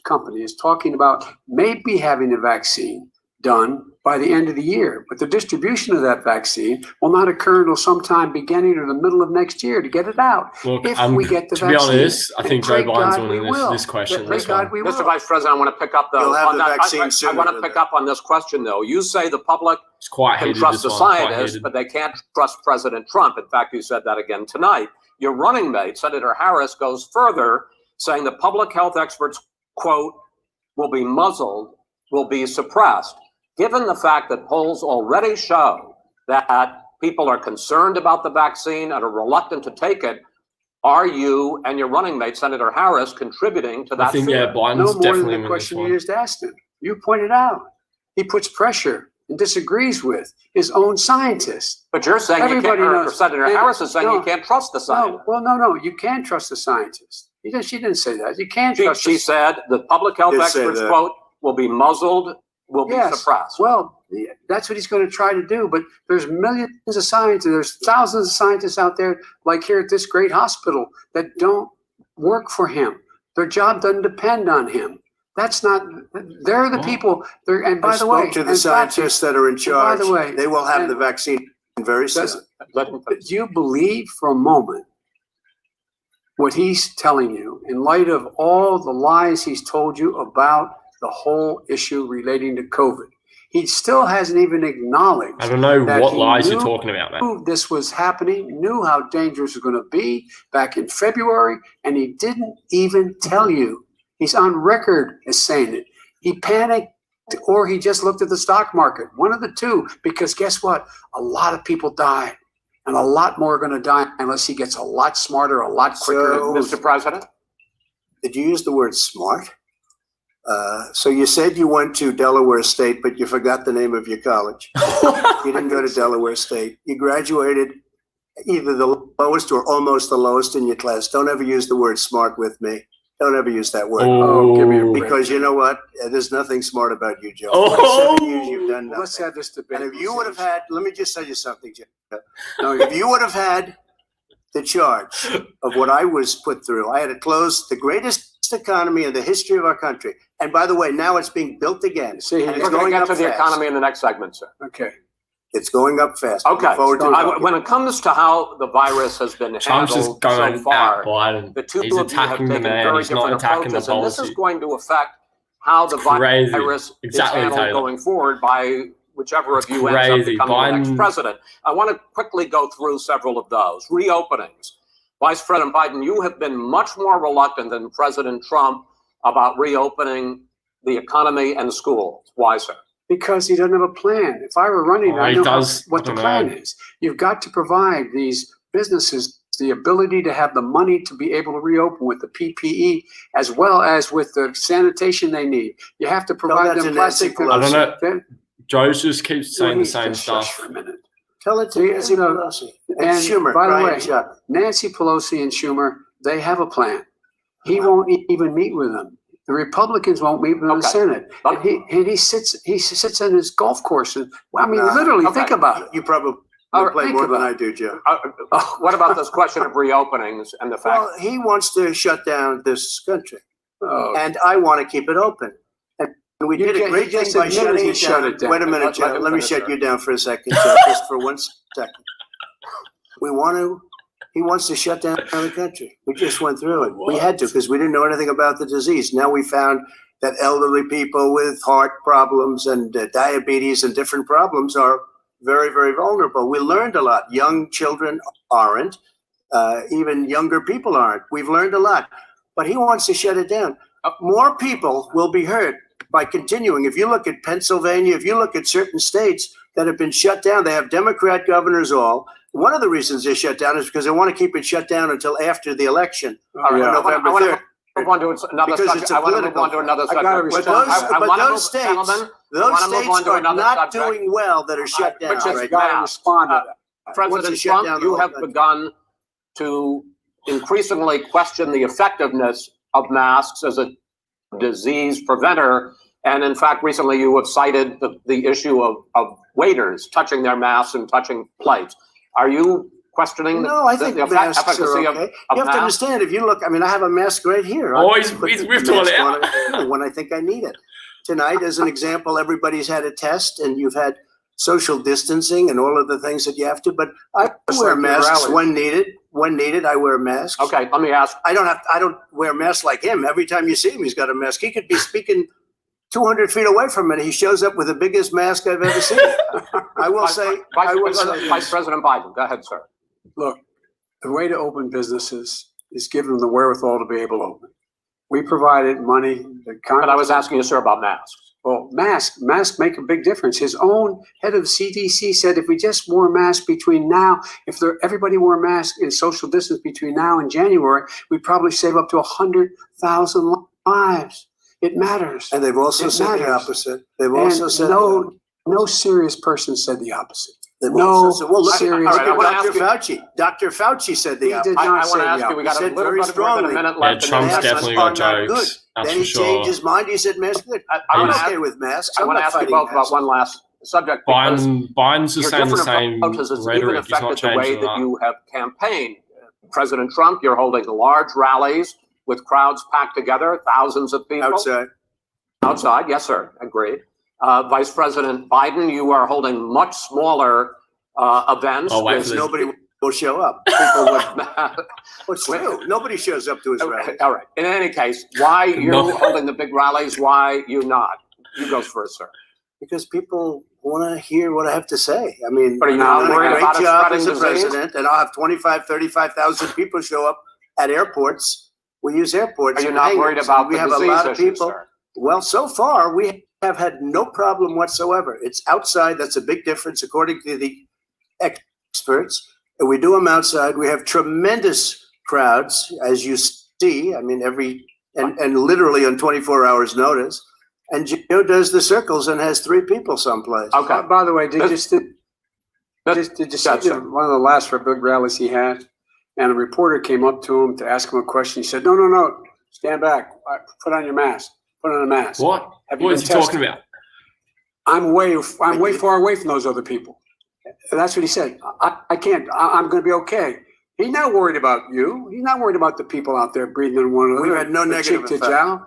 company is talking about maybe having a vaccine done by the end of the year. But the distribution of that vaccine will not occur until sometime beginning or the middle of next year to get it out. Look, If we get the to be vaccine. honest, I And think Joe pray Biden's God we winning will. this question. Pray This God one. we will. Mr. Vice President, I want to pick up You'll have on the that. vaccine I sooner want to than pick that. up on this question, though. You say the public It's quite can hated. trust This the one. Quite scientists, hated. but they can't trust President Trump. In fact, you said that again tonight. Your running mate, Senator Harris, goes further, saying the public health experts, quote, will be muzzled, will be suppressed. Given the fact that polls already show that people are concerned about the vaccine and are reluctant to take it, are you and your running mate, Senator Harris, contributing to that I think fear? Biden's No more definitely than the winning this question you one. just asked him. You pointed out. He puts pressure and disagrees with his own scientists. But you're saying Everybody you can't, or knows. Senator And- Harris is saying no, you can't trust the scientists. No, you can trust the scientists. She didn't say that. You can't trust She said the public health Did say experts, that. quote, will be muzzled, will be Yes. suppressed. Well, that's what he's going to try to do. But there's millions of scientists, there's thousands of scientists out there, like here at this great hospital, that don't work for him. Their job doesn't depend on him. That's not, they're the people, and by I the way. spoke to the and Fauci, scientists that are in charge. by the way, They will have and- the vaccine very soon. Do you believe for a moment what he's telling you in light of all the lies he's told you about the whole issue relating to COVID? He still hasn't even acknowledged. I don't know that what he lies you're knew talking about, man. This was happening, knew how dangerous it was going to be back in February, and he didn't even tell you. He's on record as saying it. He panicked, or he just looked at the stock market. One of the two, because guess what? A lot of people died, and a lot more are going to die unless he gets a lot smarter, a lot quicker. So- Mr. President? Did you use the word smart? So you said you went to Delaware State, but you forgot the name of your college. You didn't go to Delaware State. You graduated either the lowest or almost the lowest in your class. Don't ever use the word smart with me. Don't ever use that word. Oh, give me a break. Because you know what? There's nothing smart about you, Joe. Oh. 7 years you've done Well, let's nothing. have this debate. And if you would have had, let me just tell you something, Joe. No, If you would have had the charge of what I was put through, I had to close the greatest economy in the history of our country. And by the way, now it's being built again. See, And We're it's going to going get up to the fast. economy in the next segment, sir. okay. It's going up fast. Okay. Look forward to it. When it comes to how the virus has been Trump's handled just going so far, at Biden. the two He's of you have attacking the taken man. very He's not different attacking the approaches, and this is policy. going to affect how the Crazy. virus Exactly, is handled Taylor. going forward by whichever of you ends up Crazy. becoming the next Biden- president. I want to quickly go through several of those. Reopenings. Vice President Biden, you have been much more reluctant than President Trump about reopening the economy and schools. Why, sir? Because he doesn't have a plan. If I were running, Oh, I he know does. what I the don't plan know. is. You've got to provide these businesses the ability to have the money to be able to reopen with the PPE as well as with the sanitation they need. You have to provide that them to Nancy plastic. I don't know. Then- Joe just keeps saying the Please same just shush stuff. for a minute. Tell it to See, Nancy you know, Pelosi. and And Schumer. by the Brian way, Chuck. Nancy Pelosi and Schumer, they have a plan. He won't even meet with them. The Republicans won't meet with the Okay. Senate. But- And he sits on his golf course. And, well, I mean, Nah. literally, Okay. think about it. You probably All right, play think more than about I do, Joe. What about this question of reopenings and the fact? Well, he wants to shut down this country, Oh, and I want to keep it open. And we You did a can't- great he thing just by admitted shutting he it shut down. it down. Wait a minute, Let Joe. him Let me finish, shut sir. you down for a second, Joe, just for 1 second. He wants to shut down the country. We just went through it. We had to because we didn't know anything about the disease. Now we found that elderly people with heart problems and diabetes and different problems are very, very vulnerable. We learned a lot. Young children aren't. Even younger people aren't. We've learned a lot. But he wants to shut it down. More people will be hurt by continuing. If you look at Pennsylvania, if you look at certain states that have been shut down, they have Democrat governors all. One of the reasons they shut down is because they want to keep it shut down until after the election on yeah. November I want 3rd. to move on to another Because subject. it's a I want to move political on to another I subject. gotta But respond. those, I but wanna those move- states, gentlemen, those wanna move states on to are another not subject. doing well that are shut down Which is right gotta now. respond to that. Wants to President shut down Trump, the you whole have country. begun to increasingly question the effectiveness of masks as a disease preventer. And in fact, recently you have cited the issue of waiters touching their masks and touching plates. Are you questioning No, I think the masks efficacy are of okay. You have to masks? understand, if you look, I mean, I have a mask right here. Oh, I he's put the whiffed one mask out. on it when I think I need it. Tonight, as an example, everybody's had a test and you've had social distancing and all of the things that you have to, but I Just wear like your masks rally. when needed. When needed, I wear masks. Okay, let me ask. I don't wear masks like him. Every time you see him, he's got a mask. He could be speaking 200 feet away from it. He shows up with the biggest mask I've ever seen. I will say, Vice President Biden, go ahead, sir. Look, the way to open businesses is give them the wherewithal to be able to open. We provided money. But I was asking you, sir, about masks. Well, masks make a big difference. His own head of the CDC said if we just wore masks between now, everybody wore masks in social distance between now and January, we'd probably save up to 100,000 lives. It matters. and they've also It said the matters. opposite. They've also said no no serious person said the opposite. Well, No look, serious. all right, I wanna Dr. ask you- Fauci. Dr. Fauci said the He opposite. did I not want say to ask the you, we got a He said little very bit more than a strongly. minute Yeah, left. in Trump's the Masks definitely are got not jokes. good. That's Then for he changed sure. his mind. He said masks good. I I'm want to He's- okay with masks. I I'm want to not ask you fighting both about masks. one last subject, because Biden's just your saying the different same approaches has even rhetoric. He's not affected the way changing that that. you have campaigned. President Trump, you're holding large rallies with crowds packed together, thousands of people. Outside, yes, sir, agreed. Vice President Biden, you are holding much smaller events. Oh, wait with for this. Nobody will show up. people with. Well, it's true. Nobody shows up to his rally. All right. In any case, why you No. holding the big rallies? Why you not? You go first, sir. Because people want to hear what I have to say. I mean, But are you I've not done worried a about great it job spreading as a disease? president, and I'll have 35,000 people show up at airports. We use airports. Are you and not hangars, worried and about we the have a disease lot of issue, people. sir? Well, so far we have had no problem whatsoever. It's outside. That's a big difference, according to the experts. And we do them outside. We have tremendous crowds, as you see. I mean, and literally on 24 hours notice. And Joe does the circles and has 3 people someplace. Okay. By the way, did you see Gotcha. one of the last big rallies he had? And a reporter came up to him to ask him a question. He said, no, stand back. Put on your mask. Put on a mask. What? Have you What been is he talking tested? about? I'm way far away from those other people. That's what he said. I can't. I'm going to be okay. He's not worried about you. He's not worried about the people out there breathing in one another. We've had no The negative cheek to effect. jowl.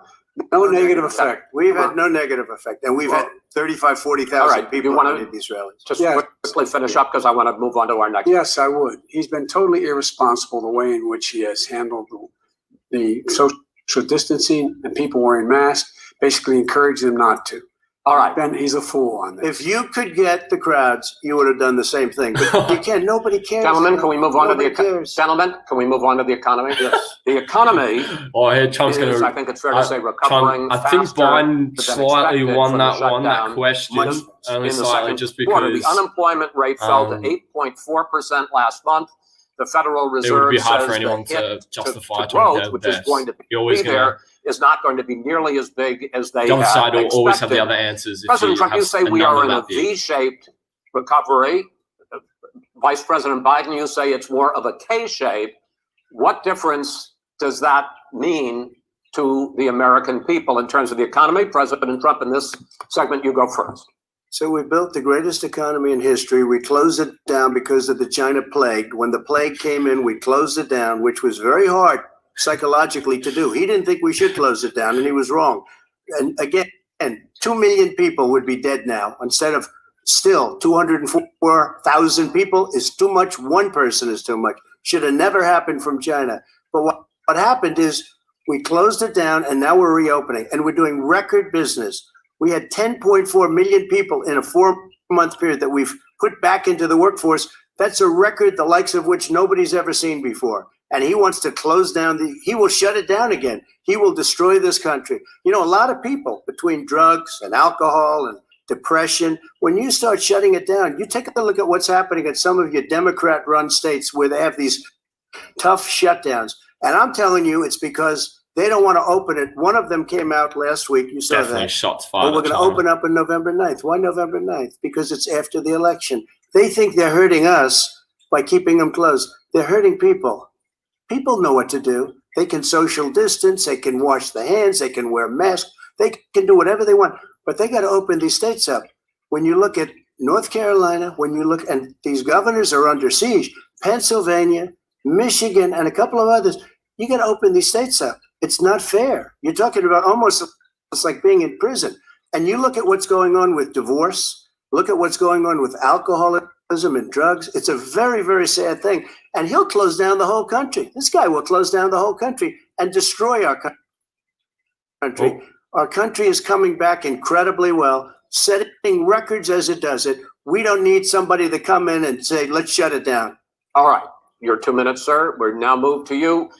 No negative effect. We've had no negative effect. And we've had 35, 40,000 All right, people you wanna- at these rallies. Just Yeah. quickly finish up because I want to move on to our next. Yes, I would. He's been totally irresponsible the way in which he has handled the social distancing and people wearing masks, basically encouraging them not to. All right. Ben, he's a fool on this. If you could get the crowds, you would have done the same thing. But you can't. Nobody cares. Gentlemen, can we move on to the Nobody cares. gentlemen? Can we move on to the economy? Yes. The economy Oh, I heard Trump's going is, I to. think it's fair to say, recovering I think faster Biden than slightly expected won from that the one, that shutdown question, much only in the slightly, second just quarter. because The unemployment rate fell to um, 8.4% last month. The Federal it would Reserve be hard says for anyone the hit to justify to growth, Trump which dead is going to You're always be going to. there, is not going to be nearly as big as they The other had side will always have the expected. other answers. If President Trump, you have say a we are number in a that big. V-shaped recovery. Vice President Biden, you say it's more of a K-shape. What difference does that mean to the American people in terms of the economy? President Trump, in this segment, you go first. So we built the greatest economy in history. We closed it down because of the China plague. When the plague came in, we closed it down, which was very hard psychologically to do. He didn't think we should close it down, and he was wrong. And again, 2 million people would be dead now instead of still 204,000 people is too much. One person is too much. Should have never happened from China. But what happened is we closed it down, and now we're reopening, and we're doing record business. We had 10.4 million people in a 4-month period that we've put back into the workforce. That's a record the likes of which nobody's ever seen before. And he wants to close down he will shut it down again. He will destroy this country. You know, a lot of people between drugs and alcohol and depression, when you start shutting it down, you take a look at what's happening in some of your Democrat-run states where they have these tough shutdowns. And I'm telling you, it's because they don't want to open it. One of them came out last week. You saw Definitely that. shots Oh, fired. we're at going to China. open up on November 9th. Why November 9th? Because it's after the election. They think they're hurting us by keeping them closed. They're hurting people. People know what to do. They can social distance. They can wash their hands. They can wear masks. They can do whatever they want. But they got to open these states up. When you look at North Carolina, when you look, and these governors are under siege, Pennsylvania, Michigan, and a couple of others, you got to open these states up. It's not fair. You're talking about almost it's like being in prison. And you look at what's going on with divorce, look at what's going on with alcoholism and drugs. It's a very, very sad thing. And he'll close down the whole country. This guy will close down the whole country and destroy our country. Oh. Our country is coming back incredibly well, setting records as it does it. We don't need somebody to come in and say, let's shut it down. All right, your 2 minutes, sir. We're now moved to you.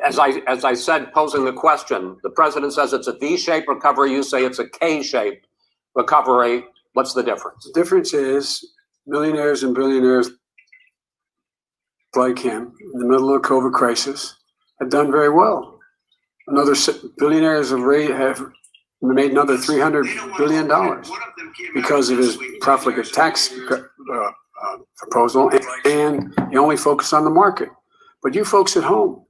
As I said, posing the question, the president says it's a V-shaped recovery. You say it's a K-shaped recovery. What's the difference? The difference is millionaires and billionaires like him in the middle of the COVID crisis have done very well. Billionaires have made another $300 billion because of his profligate tax proposal, and he only focused on the market. But you folks at home,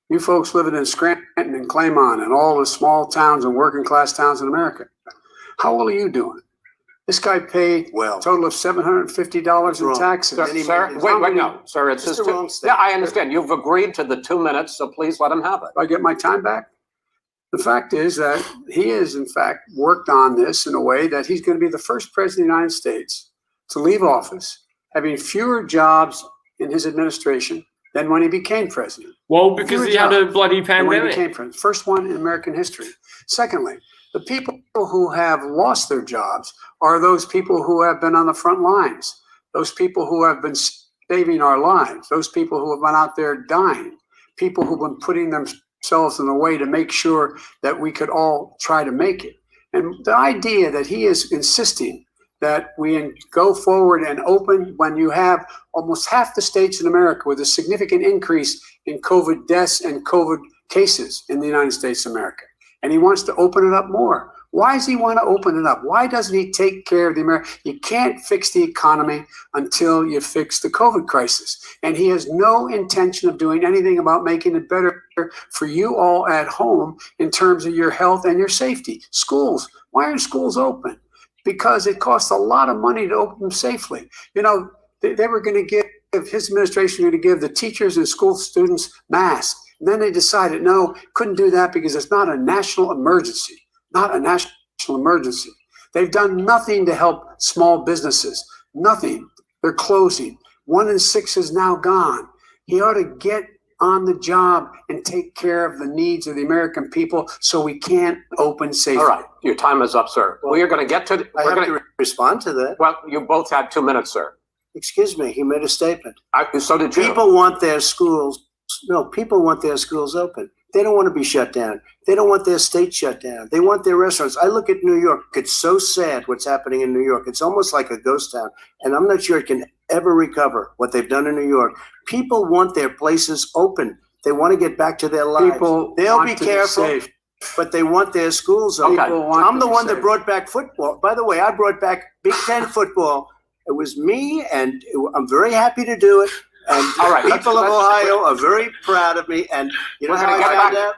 you folks living in Scranton and Claymont and all the small towns and working class towns in America, how well are you doing? This guy paid a total of $750 in taxes. Sir, wait, no, sir, it's just yeah, I understand. You've agreed to the 2 minutes, so please let him have it. Do I get my time back? The fact is that he has, in fact, worked on this in a way that he's going to be the first president of the United States to leave office having fewer jobs in his administration than when he became president. Well, because he had a bloody pandemic. First one in American history. Secondly, the people who have lost their jobs are those people who have been on the front lines, those people who have been saving our lives, those people who have been out there dying, people who've been putting themselves in a way to make sure that we could all try to make it. And the idea that he is insisting that we go forward and open when you have almost half the states in America with a significant increase in COVID deaths and COVID cases in the United States of America. And he wants to open it up more. Why does he want to open it up? Why doesn't he take care of the American? You can't fix the economy until you fix the COVID crisis. And he has no intention of doing anything about making it better for you all at home in terms of your health and your safety. Schools, why aren't schools open? Because it costs a lot of money to open them safely. You know, they were going to give, his administration was going to give the teachers and school students masks. And then they decided, no, couldn't do that because it's not a national emergency. Not a national emergency. They've done nothing to help small businesses. Nothing. They're closing. 1 in 6 is now gone. He ought to get on the job and take care of the needs of the American people so we can open safely. All right. Your time is up, sir. Well, we are going to get to... I have to respond to that. Well, you both had 2 minutes, sir. Excuse me, he made a statement. So did you. People want their schools. No, people want their schools open. They don't want to be shut down. They don't want their state shut down. They want their restaurants. I look at New York. It's so sad what's happening in New York. It's almost like a ghost town. And I'm not sure it can ever recover what they've done in New York. People want their places open. They want to get back to their lives. They'll be careful, but they want their schools open. Okay. I'm the one that brought back football. By the way, I brought back Big Ten football. It was me, and I'm very happy to do it. And all right, people of Ohio are very proud of me. And you know how I found out?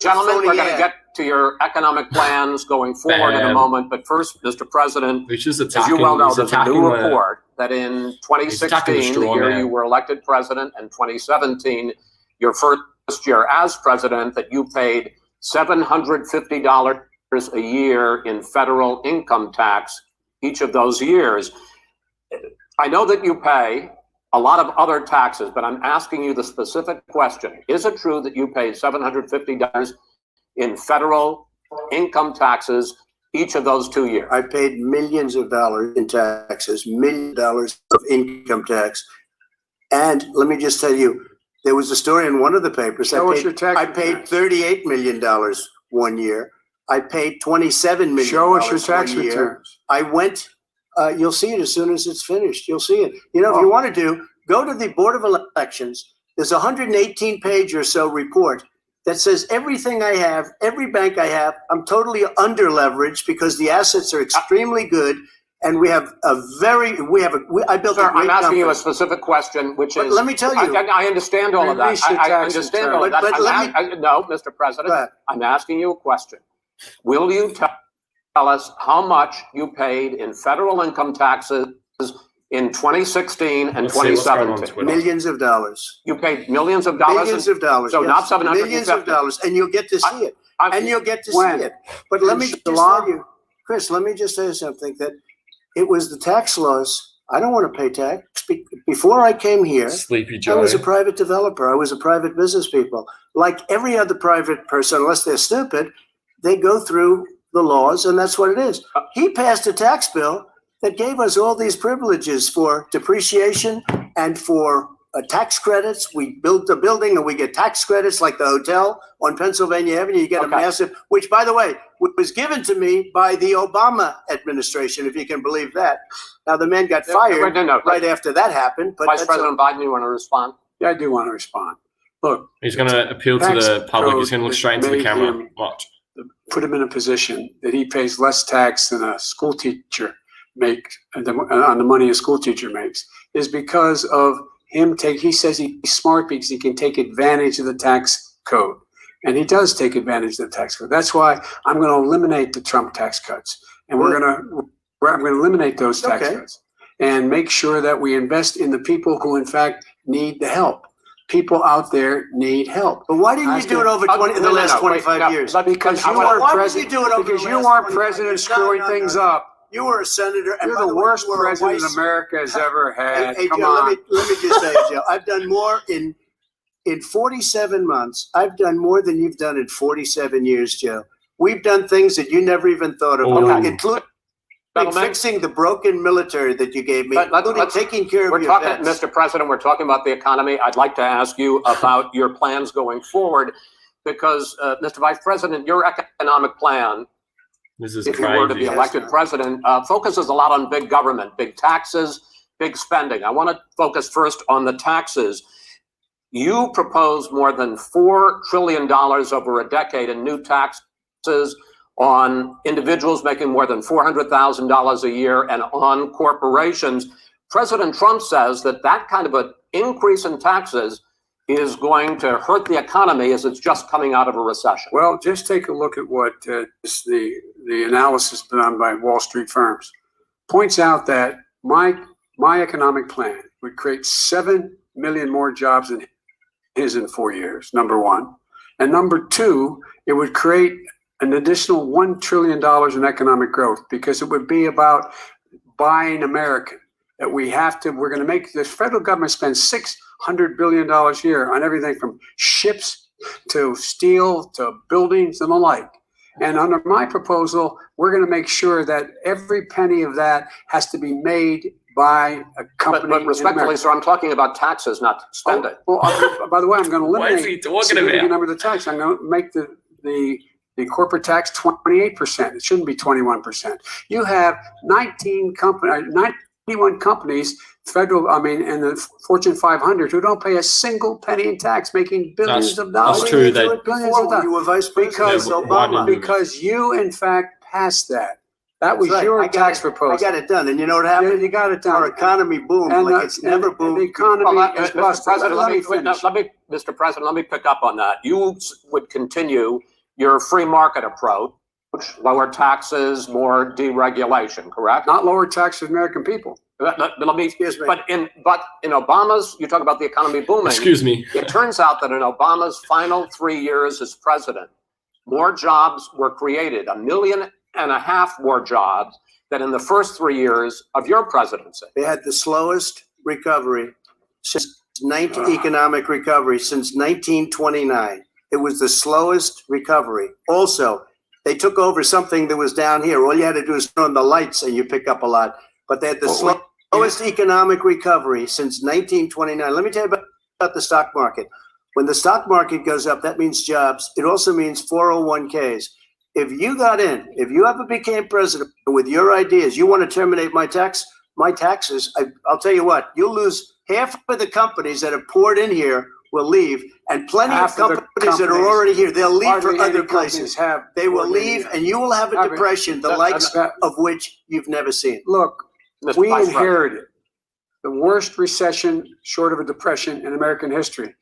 Gentlemen, we're going to get to your economic plans going forward in a moment. But first, Mr. President, as you well know, there's a new report that in 2016, the year you were elected president, and 2017, your first year as president, that you paid $750 a year in federal income tax each of those years. I know that you pay a lot of other taxes, but I'm asking you the specific question. Is it true that you paid $750 in federal income taxes each of those 2 years? I paid millions of dollars in taxes, $millions of income tax. And let me just tell you, there was a story in one of the papers. I paid $38 million 1 year. I paid $27 million. Show us your tax returns. I went... you'll see it as soon as it's finished. You'll see it. You know, if you want to go to the Board of Elections. There's a 118-page or so report that says everything I have, every bank I have, I'm totally under-leveraged because the assets are extremely good, and I built a great I'm asking you a specific question, which is... Let me tell you. I understand all of that. I understand all of that. No, Mr. President, I'm asking you a question. Will you tell us how much you paid in federal income taxes in 2016 and 2017? Millions of dollars. You paid millions of dollars? Millions of dollars. So yes. not $750. Millions of dollars, and you'll get to see it. You'll get to see it. But let me just tell you, Chris, let me just say something, that it was the tax laws. I don't want to pay tax. Before I came here, I was a private developer. I was a private business people. Like every other private person, unless they're stupid, they go through the laws, and that's what it is. He passed a tax bill that gave us all these privileges for depreciation and for tax credits. We built a building and we get tax credits, like the hotel on Pennsylvania Avenue. You get a massive, which, by the way, was given to me by the Obama administration, if you can believe that. Now, the man got fired right after that happened. But Vice President Biden, you want to respond? Yeah, I do want to respond. Look, he's going to appeal to the public. He's going to look straight into the camera. Watch. put him in a position that he pays less tax than a school teacher makes on the money a school teacher makes is because of him he says he's smart because he can take advantage of the tax code. And he does take advantage of the tax code. That's why I'm going to eliminate the Trump tax cuts. And I'm going to eliminate those tax cuts and make sure that we invest in the people who in fact need the help. People out there need help. But why didn't you do it over the last 25 years? Because you weren't president screwing things up. You were a senator. And You're the worst president America has ever had. Hey, Come Joe, on. let me just say, Joe, I've done more in 47 months. I've done more than you've done in 47 years, Joe. We've done things that you never even thought of doing, including fixing the broken military that you gave me, including taking care of your vets. Mr. President, we're talking about the economy. I'd like to ask you about your plans going forward because, Mr. Vice President, your economic plan, if you were to be elected president, focuses a lot on big government, big taxes, big spending. I want to focus first on the taxes. You propose more than $4 trillion over a decade in new taxes on individuals making more than $400,000 a year and on corporations. President Trump says that kind of an increase in taxes is going to hurt the economy as it's just coming out of a recession. Well, just take a look at what the analysis done by Wall Street firms points out that my economic plan would create 7 million more jobs than his in 4 years, number one. And number two, it would create an additional $1 trillion in economic growth because it would be about buying American. That we're going to make the federal government spend $600 billion a year on everything from ships to steel to buildings and the like. And under my proposal, we're going to make sure that every penny of that has to be made by a company. But respectfully, sir, I'm talking about taxes, not spending. By the way, I'm going to eliminate What is he talking significant about? number of the tax. I'm going to make the corporate tax 28%. It shouldn't be 21%. You have 91 companies, in the Fortune 500 who don't pay a single penny in tax, making billions of dollars. That's true. Billions of dollars. You were vice president. Obama. Because you, in fact, passed that. That was your tax proposal. I got it done. And you know what happened? You got it done. Our economy boomed like it's never boomed. The economy is Mr. busted. President, Mr. let me pick up on that. You would continue your free market approach, lower taxes, more deregulation, correct? Not lower taxes for American people. Let me, but in Obama's, you talk about the economy booming. Excuse me. It turns out that in Obama's final 3 years as president, more jobs were created, 1.5 million more jobs than in the first 3 years of your presidency. They had the slowest recovery since economic recovery since 1929. It was the slowest recovery. Also, they took over something that was down here. All you had to do is turn on the lights and you pick up a lot. But they had the slowest economic recovery since 1929. Let me tell you about the stock market. When the stock market goes up, that means jobs. It also means 401ks. If you got in, if you ever became president with your ideas, you want to terminate my taxes, I'll tell you what, you'll lose half of the companies that have poured in here will leave, and plenty of companies that are already here, they'll leave for other places. They will leave, and you will have a depression, the likes of which you've never seen. Look, we inherited the worst recession short of a depression in American history.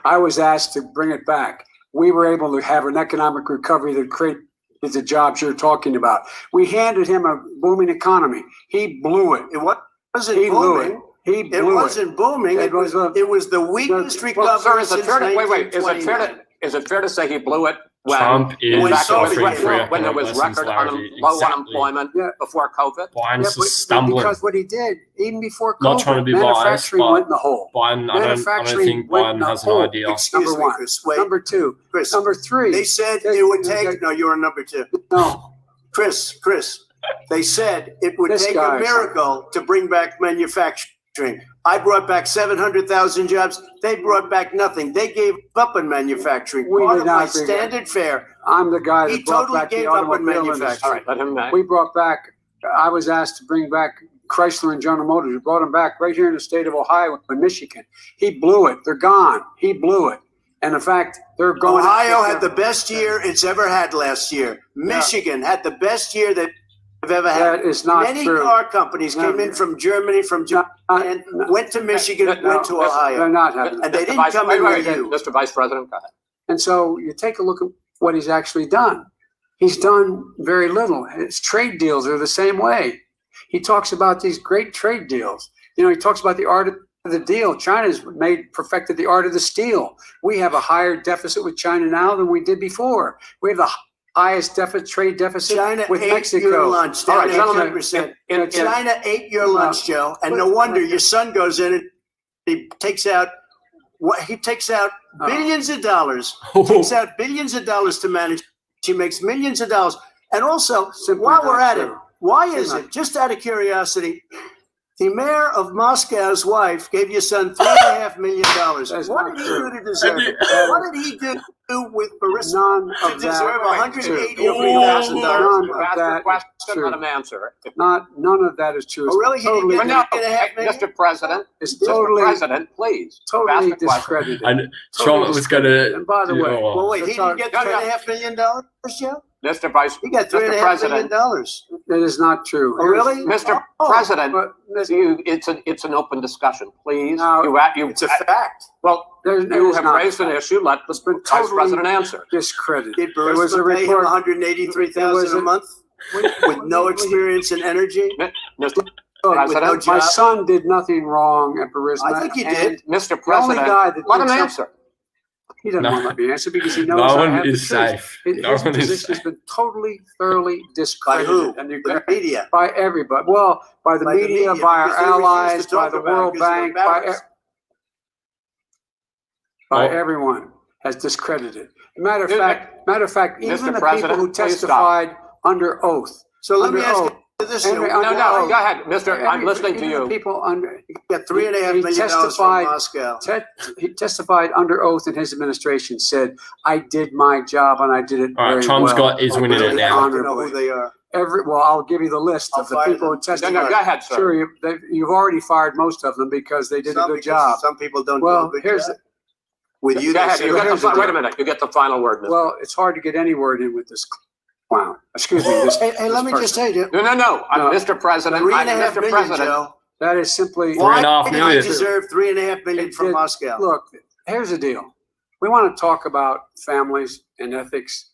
I was asked to bring it back. We were able to have an economic recovery that created the jobs you're talking about. We handed him a booming economy. He blew it. It wasn't booming. It wasn't booming. It was the weakest recovery since 1929. Is it fair to say he blew it Trump is suffering through when there was record low unemployment before COVID? Biden's just stumbling. Because what he did, even before COVID, Not trying to be biased, manufacturing but went in the hole. Biden, I don't think Biden has an idea. Excuse Number me, one. Chris. Wait. Number two. Chris, Number three. They said it would take. No, you're on number two. No. Chris. They said it would take a miracle to bring back manufacturing. I brought back 700,000 jobs. They brought back nothing. They gave up on manufacturing. Part of my standard fare. I'm the guy that brought totally back gave the up on automobile manufacturing. industry. All right, let him back. We brought back, I was asked to bring back Chrysler and General Motors. We brought them back right here in the state of Ohio and Michigan. He blew it. They're gone. He blew it. And in fact, they're going. Ohio had the best year it's ever had last year. Michigan had the best year they've ever had. That is not Many true. car companies came in from Germany, from Japan, went to Michigan, went to Ohio. They're not having. And they didn't come in with you. Mr. Vice President, go ahead. And so you take a look at what he's actually done. He's done very little. His trade deals are the same way. He talks about these great trade deals. You know, he talks about the art of the deal. China's perfected the art of the steal. We have a higher deficit with China now than we did before. We have the highest trade deficit China with ate Mexico. your lunch, All down right, gentlemen, 18%. China ate your lunch, Joe, and no wonder your son goes in and he takes out billions of dollars. Takes out billions of dollars to manage. She makes millions of dollars. And also, while we're at it, why is it, just out of curiosity, the mayor of Moscow's wife gave your son $3.5 million. What did he do to deserve it? What did he do with Barista None to of deserve that. $183,000? None of Ask that a question, is true. let him answer. None of that is true. Oh, really? It's He didn't totally, get No, $3.5 million? Mr. President, it's Mr. totally, President, please. totally ask the question. discredited. And Trump was going to. And by the way, Well, wait, he That's didn't get No, no. $3.5 million, Joe? Mr. Vice, He got Mr. $3.5 President, million. that is not true. Oh, really? Mr. Oh, President, But it's an open discussion, please. No, It's a fact. Well, there's you have raised an issue, let the been Vice totally President answer. discredited. Did There was a Barista pay him report. $183,000 a month with no experience in energy? Mr. Look, President, my job. son did nothing wrong at Burisma. I think he and did. Mr. The only President, guy that let him did answer. He doesn't No. want to let me answer because he knows No I one have the is truth. safe. His No one is position has safe. been totally, thoroughly By discredited. who? And The media. by everybody. Well, by the By the media, media, by our because they refuse to allies, by talk the about it World because they're Bank, embarrassed. by Oh. everyone has discredited. Matter of Mr. fact, even Mr. the President, people who please stop. testified under oath. So let me Under ask oath. you this. Henry, Joe. under No, oath. go ahead, Mr. I'm listening to Even the you. people under He got $3.5 He million from testified- Moscow. he testified under oath in his administration, said, I did my job and I did it All right, very Trump's well. is winning it Really? now. I don't know who they are. Well, I'll give you the list I'll of the fire people who them. testified. No, go ahead, sir. Sure, you've already fired most of them because they did a good Because job. Some people don't Well, do a good here's job. With you, Go they ahead, say, you here's the wait a deal. minute, you get the final word, Mr. Well, it's hard to get any word in with this clown. Excuse me. This, Hey, let me this just person. tell you, No, Mr. President, $3.5 Mr. million, President. Joe. That is simply. Three and a half Why did million. he deserve $3.5 million from It- Moscow? Look, here's the deal. We want to talk about families and ethics.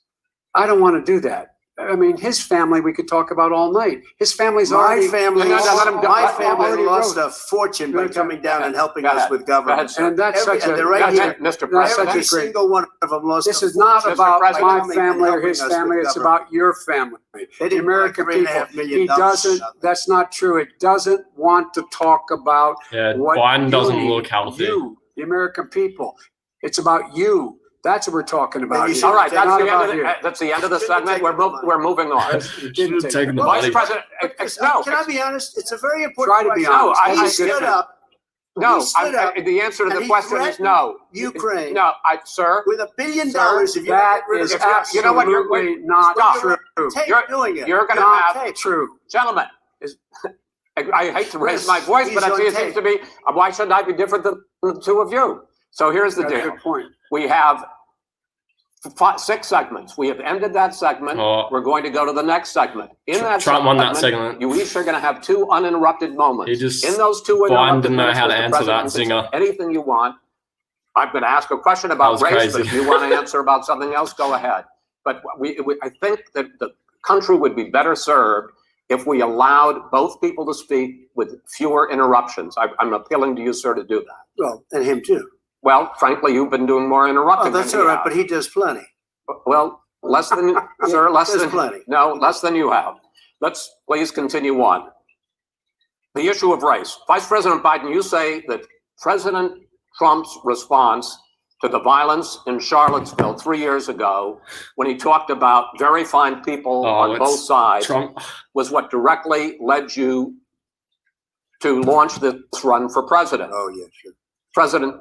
I don't want to do that. I mean, his family we could talk about all night. His family's My already. family, No, no, let him go. my I family already lost wrote. a fortune by Okay. coming down and helping Go us ahead. with Go ahead, government. sir. And that's Every- such and a. they're right Go here. ahead, Mr. That's President. Every such a great. single one of them lost. This a is not Mr. about President. my Coming and family or helping his us with family. It's government. about your family. They The didn't American buy people. $3.5 million He doesn't. That's not true. It doesn't want to talk about Yeah, what Biden you doesn't need. look healthy. You, the American people. It's about you. That's what we're talking about. Maybe here. you All right, Not that's the end of the Shouldn't segment. take We're, the money. we're moving on. It didn't take Taking the that. Vice money. President, no, Can I be honest? It's a very important Try to be question. honest. No, He I- stood up, no. he stood up The answer to and the he question is threatened no. Ukraine No, sir. with $1 billion Sir, if you That get rid of is the if you're- you know what, you're- absolutely not stop. true. tape You're- doing it. You're going to Not have, true. gentlemen, Is- I hate to raise Yes, my voice, he's but I on see it seems tape. to be, why shouldn't I be different than the two of you? So here's the That's a deal. good point. We have 6 segments. We have ended that segment. Oh. We're going to go to the next segment. In that Trump won that segment. you each are going to have 2 uninterrupted moments. He just- in those 2 Biden uninterrupted didn't know minutes, how to Mr. answer that President, you can zinger. say anything you want. I'm going to ask a question about was race, but crazy. if you want to answer about something else, go ahead. But I think that the country would be better served if we allowed both people to speak with fewer interruptions. I'm appealing to you, sir, to do that. Well, and him too. Well, frankly, you've been doing more Oh, interrupting that's than all he right, has. but he does plenty. Well, less than, sir, less There's than, plenty. no, less than you have. Let's please continue on. The issue of race. Vice President Biden, you say that President Trump's response to the violence in Charlottesville 3 years ago, when he talked about very fine people on both sides, Trump. was what directly led you to launch this run for president. Oh, yeah, sure. President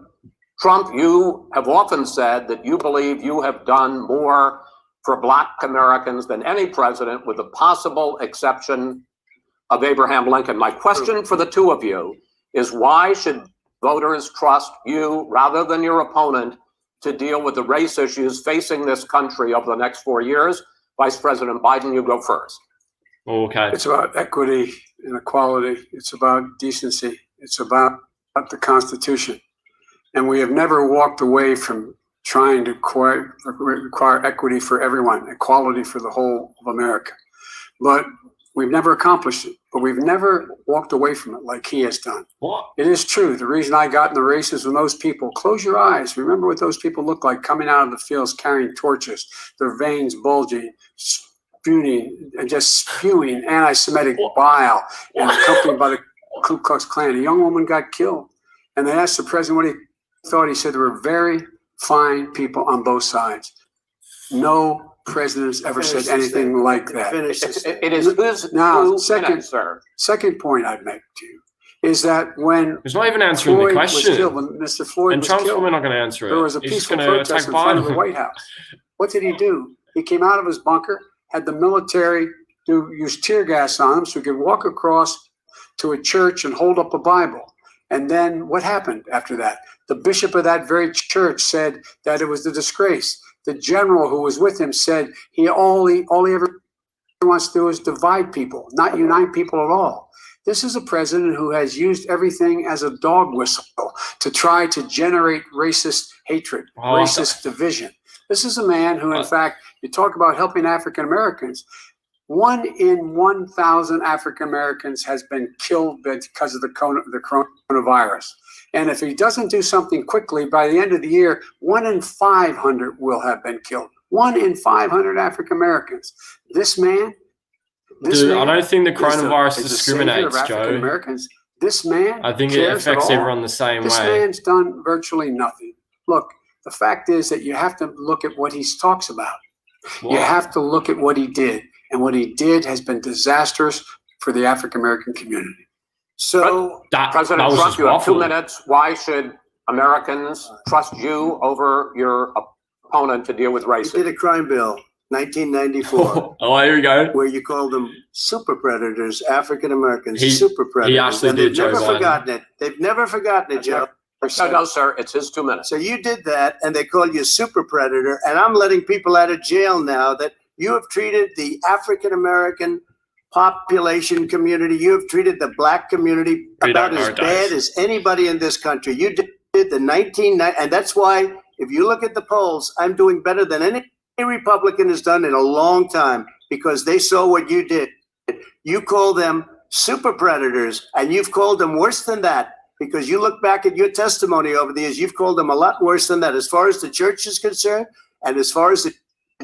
Trump, you have often said that you believe you have done more for Black Americans than any president, with the possible exception of Abraham Lincoln. My question for the two of you is, why should voters trust you rather than your opponent to deal with the race issues facing this country over the next 4 years? Vice President Biden, you go first. Okay. It's about equity and equality. It's about decency. It's about the Constitution. And we have never walked away from trying to require equity for everyone, equality for the whole of America. But we've never accomplished it. But we've never walked away from it like he has done. What? It is true. The reason I got in the race is when those people, close your eyes, remember what those people look like coming out of the fields carrying torches, their veins bulging, spewing anti-Semitic bile, and accompanied by the Ku Klux Klan. A young woman got killed. And they asked the president what he thought. He said there were very fine people on both sides. No president's ever said anything like that. It is who's Now, who sir. Second point I'd make to you is that when He's not even answering Floyd the was question. killed, when Mr. Floyd And was Trump's killed, probably not going to answer it. there was a He's just peaceful going to protest attack in front of the Biden. White House. What did he do? He came out of his bunker, had the military use tear gas on him so he could walk across to a church and hold up a Bible. And then what happened after that? The bishop of that very church said that it was a disgrace. The general who was with him said all he ever wants to do is divide people, not unite people at all. This is a president who has used everything as a dog whistle to try to generate racist hatred, racist division. This is a man who, in fact, you talk about helping African Americans. 1 in 1,000 African Americans has been killed because of the coronavirus. And if he doesn't do something quickly, by the end of the year, 1 in 500 will have been killed. 1 in 500 African Americans. This man, Dude, I don't think the coronavirus is discriminates, African Joe. Americans. This man, I think it cares at affects all. everyone the same This way. man's done virtually nothing. Look, the fact is that you have to look at what he talks about. What? You have to look at what he did. And what he did has been disastrous for the African American community. So President was Trump, just you have 2 waffle. minutes. Why should Americans trust you over your opponent to deal with you did racism? a crime bill, 1994, Oh, here we go. where you called them super predators, African Americans, He- super predators. actually and did, they've Joe never Biden. forgotten it. They've never forgotten it, Joe. No, sir, it's his 2 minutes. So you did that, and they call you super predator, and I'm letting people out of jail now that you have treated the African American population community, you have treated the black community We about don't as know, bad guys. as anybody in this country. You did the 1990, and that's why if you look at the polls, I'm doing better than any Republican has done in a long time because they saw what you did. You call them super predators, and you've called them worse than that. Because you look back at your testimony over the years, you've called them a lot worse than that. As far as the church is concerned, and as far as the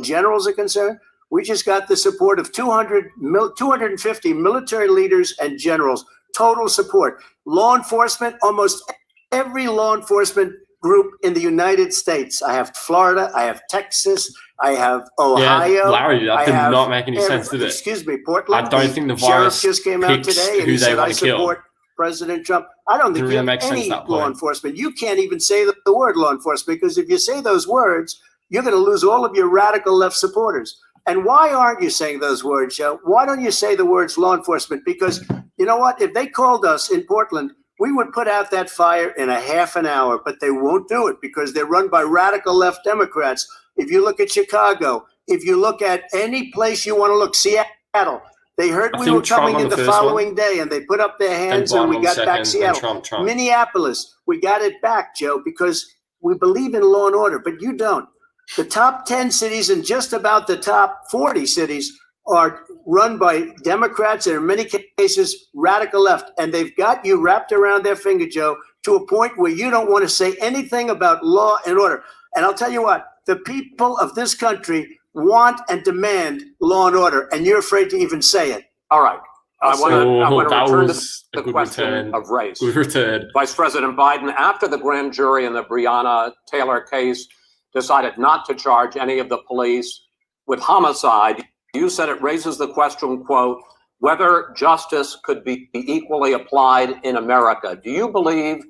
generals are concerned, we just got the support of 250 military leaders and generals, total support. Law enforcement, almost every law enforcement group in the United States. I have Florida, I have Texas, I have Ohio. Yeah, Larry, that I did have not make any sense, did it? Excuse me, Portland. I don't think the sheriff virus just came out picks today and who he they said, I want to kill. support President Trump. I don't think Doesn't you really have make sense, any that law point. enforcement. You can't even say the word law enforcement because if you say those words, you're going to lose all of your radical left supporters. And why aren't you saying those words, Joe? Why don't you say the words law enforcement? Because you know what? If they called us in Portland, we would put out that fire in a half an hour, but they won't do it because they're run by radical left Democrats. If you look at Chicago, if you look at any place you want to look, Seattle, they heard I we think were Trump coming on in the the first following day and they put up their Then hands and Biden we on the got second, back Seattle. and Trump. Minneapolis, we got it back, Joe, because we believe in law and order, but you don't. The top 10 cities and just about the top 40 cities are run by Democrats and in many cases radical left. And they've got you wrapped around their finger, Joe, to a point where you don't want to say anything about law and order. And I'll tell you what, the people of this country want and demand law and order, and you're afraid to even say it. All right. I want to that return to was a the good question return. of race. Good return. Vice President Biden, after the grand jury in the Breonna Taylor case decided not to charge any of the police with homicide, you said it raises the question, quote, whether justice could be equally applied in America. Do you believe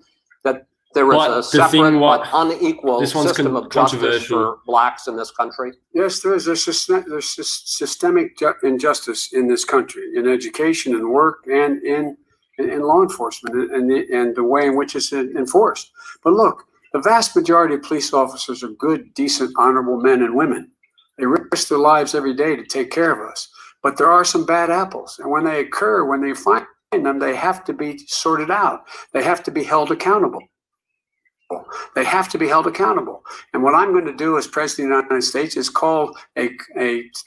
that there is But a the separate thing what- but unequal this one's system of justice controversial. for blacks in this country? Yes, there's systemic injustice in this country, in education and work and in law enforcement and the way in which it's enforced. But look, The vast majority of police officers are good, decent, honorable men and women. They risk their lives every day to take care of us. But there are some bad apples. And when they occur, when they find them, they have to be sorted out. They have to be held accountable. They have to be held accountable. And what I'm going to do as President of the United States is call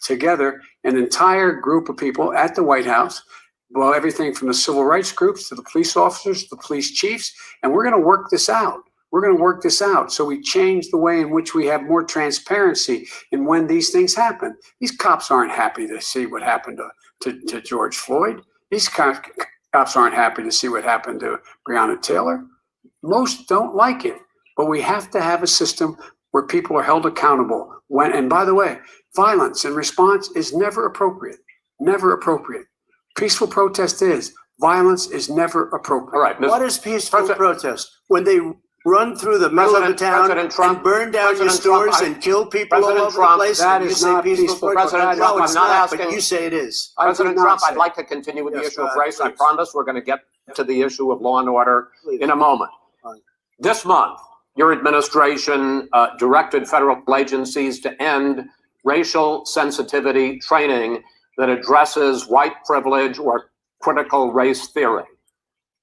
together an entire group of people at the White House, well, everything from the civil rights groups to the police officers, the police chiefs, and we're going to work this out. We're going to work this out so we change the way in which we have more transparency in when these things happen. These cops aren't happy to see what happened to George Floyd. These cops aren't happy to see what happened to Breonna Taylor. Most don't like it, but we have to have a system where people are held accountable. And by the way, violence in response is never appropriate. Never appropriate. Peaceful protest is. Violence is never appropriate. All right. What is peaceful protest? When they run through the middle of the town and burn down your stores and kill people all over the place? That is not peaceful. President Trump, No, it's I'm not not, asking. but you say it is. President Trump, I'd like to continue with the Yes, issue of go ahead, race. I please. promise we're going to get to the issue of law and order Please. in a moment. Fine. This month, your administration directed federal agencies to end racial sensitivity training that addresses white privilege or critical race theory.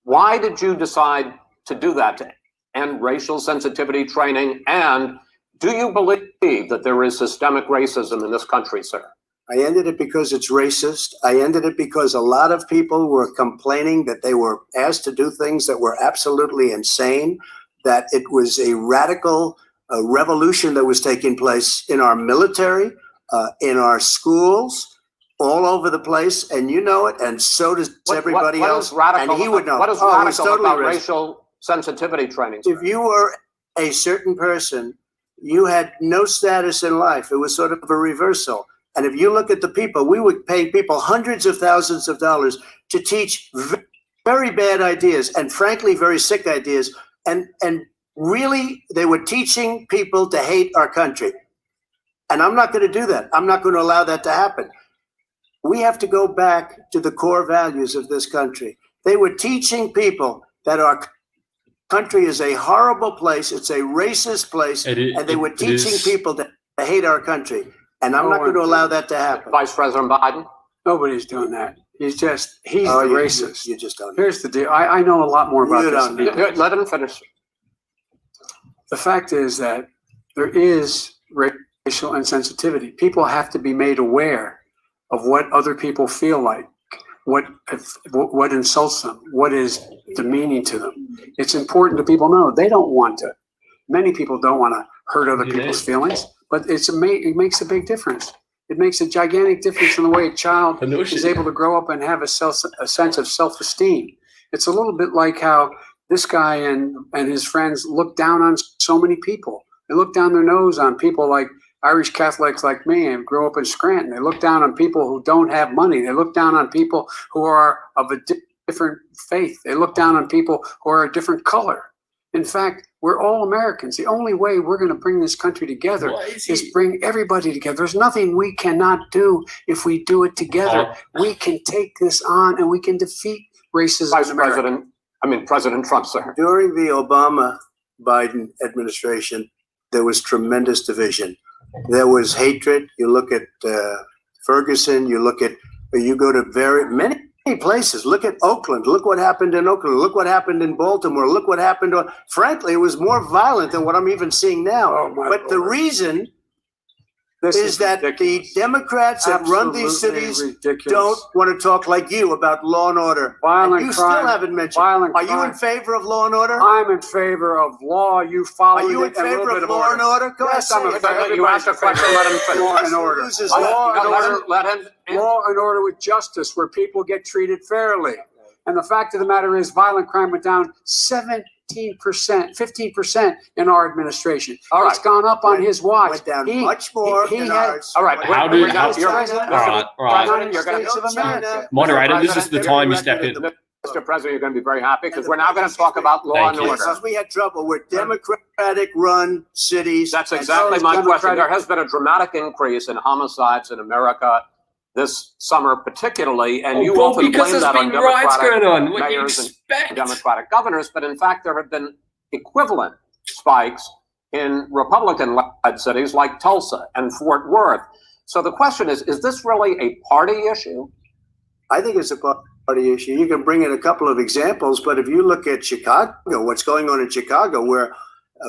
Why did you decide to do that, to end racial sensitivity training? And do you believe that there is systemic racism in this country, sir? I ended it because it's racist. I ended it because a lot of people were complaining that they were asked to do things that were absolutely insane, that it was a radical revolution that was taking place in our military, in our schools, all over the place, and you know it, and so does everybody what else. Is radical, and he would know. What is Oh, it's radical totally about racist. racial sensitivity training, sir? If you were a certain person, you had no status in life. It was sort of a reversal. And if you look at the people, we would pay people hundreds of thousands of dollars to teach very bad ideas and frankly, very sick ideas. And really, they were teaching people to hate our country. And I'm not going to do that. I'm not going to allow that to happen. We have to go back to the core values of this country. They were teaching people that our country is a horrible place. It's a racist place. And they were teaching people to hate our country. And I'm not going to allow that to happen. Vice President Biden? Nobody's doing that. He's the racist. You just don't. Here's the deal. I know a lot more about You this. don't than know. you. Let him finish. The fact is that there is racial insensitivity. People have to be made aware of what other people feel like, what insults them, what is demeaning to them. It's important that people know they don't want to. Many people don't want to hurt other people's feelings, but it makes a big difference. It makes a gigantic difference in the way a child is able to grow up and have a sense of self-esteem. It's a little bit like how this guy and his friends look down on so many people. They look down their nose on people like Irish Catholics like me and grew up in Scranton. They look down on people who don't have money. They look down on people who are of a different faith. They look down on people who are a different color. In fact, we're all Americans. The only way we're going to bring this country together is bring everybody together. There's nothing we cannot do if we do it together. We can take this on and we can defeat racism in America. President Trump, sir. During the Obama-Biden administration, there was tremendous division. There was hatred. You look at Ferguson. You go to very many places. Look at Oakland. Look what happened in Oakland. Look what happened in Baltimore. Look what happened. Frankly, it was more violent than what I'm even seeing now. But the reason is that the Democrats that run these cities don't want to talk like you about law and order. Violent you crime, still haven't mentioned. Are you in favor of law and order? I'm in favor of law. You follow. Are you in favor of law and order? Go Yes, ahead. I'm in favor. You asked a question, let him finish. Law and order. Let him. Law and order with justice, where people get treated fairly. And the fact of the matter is, violent crime went down 17%, 15% in our administration. All right. It's gone up on his watch. Went down much more than ours. All right. How do you? Moderator, this is the time you step in. Mr. President, you're going to be very happy because we're now going to talk about law and order. Because we had trouble with Democratic-run cities. That's exactly my question. There has been a dramatic increase in homicides in America this summer, particularly, and you often blame that on Democratic mayors and Democratic governors. But in fact, there have been equivalent spikes in Republican-led cities like Tulsa and Fort Worth. So the question is this really a party issue? I think it's a party issue. You can bring in a couple of examples, but if you look at Chicago, what's going on in Chicago, where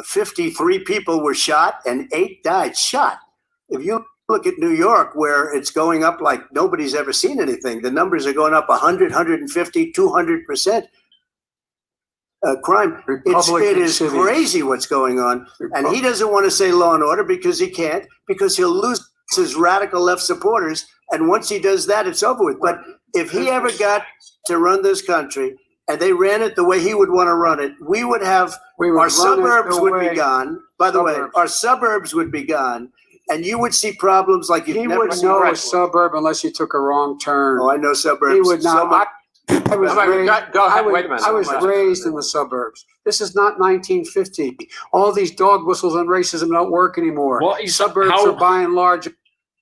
53 people were shot and 8 died shot. If you look at New York, where it's going up like nobody's ever seen anything, the numbers are going up 100, 150, 200%. Crime. It is crazy what's going on. And he doesn't want to say law and order because he can't, because he'll lose his radical left supporters. And once he does that, it's over with. But if he ever got to run this country and they ran it the way he would want to run it, we would have our suburbs would be gone. By the way, our suburbs would be gone. And you would see problems like he wouldn't know a suburb unless he took a wrong turn. Oh, I know suburbs. He would not. I was raised in the suburbs. This is not 1950. All these dog whistles on racism don't work anymore. Suburbs are by and large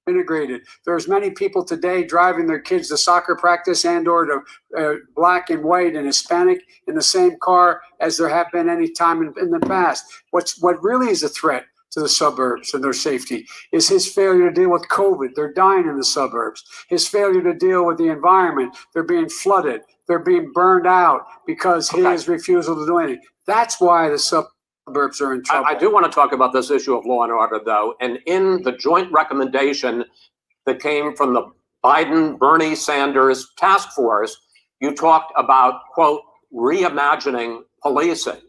integrated. There's many people today driving their kids to soccer practice and or to black and white and Hispanic in the same car as there have been any time in the past. What really is a threat to the suburbs and their safety is his failure to deal with COVID. They're dying in the suburbs. His failure to deal with the environment. They're being flooded. They're being burned out because his refusal to do anything. That's why the suburbs are in trouble. I do want to talk about this issue of law and order, though. And in the joint recommendation that came from the Biden-Bernie Sanders task force, you talked about, quote, reimagining policing.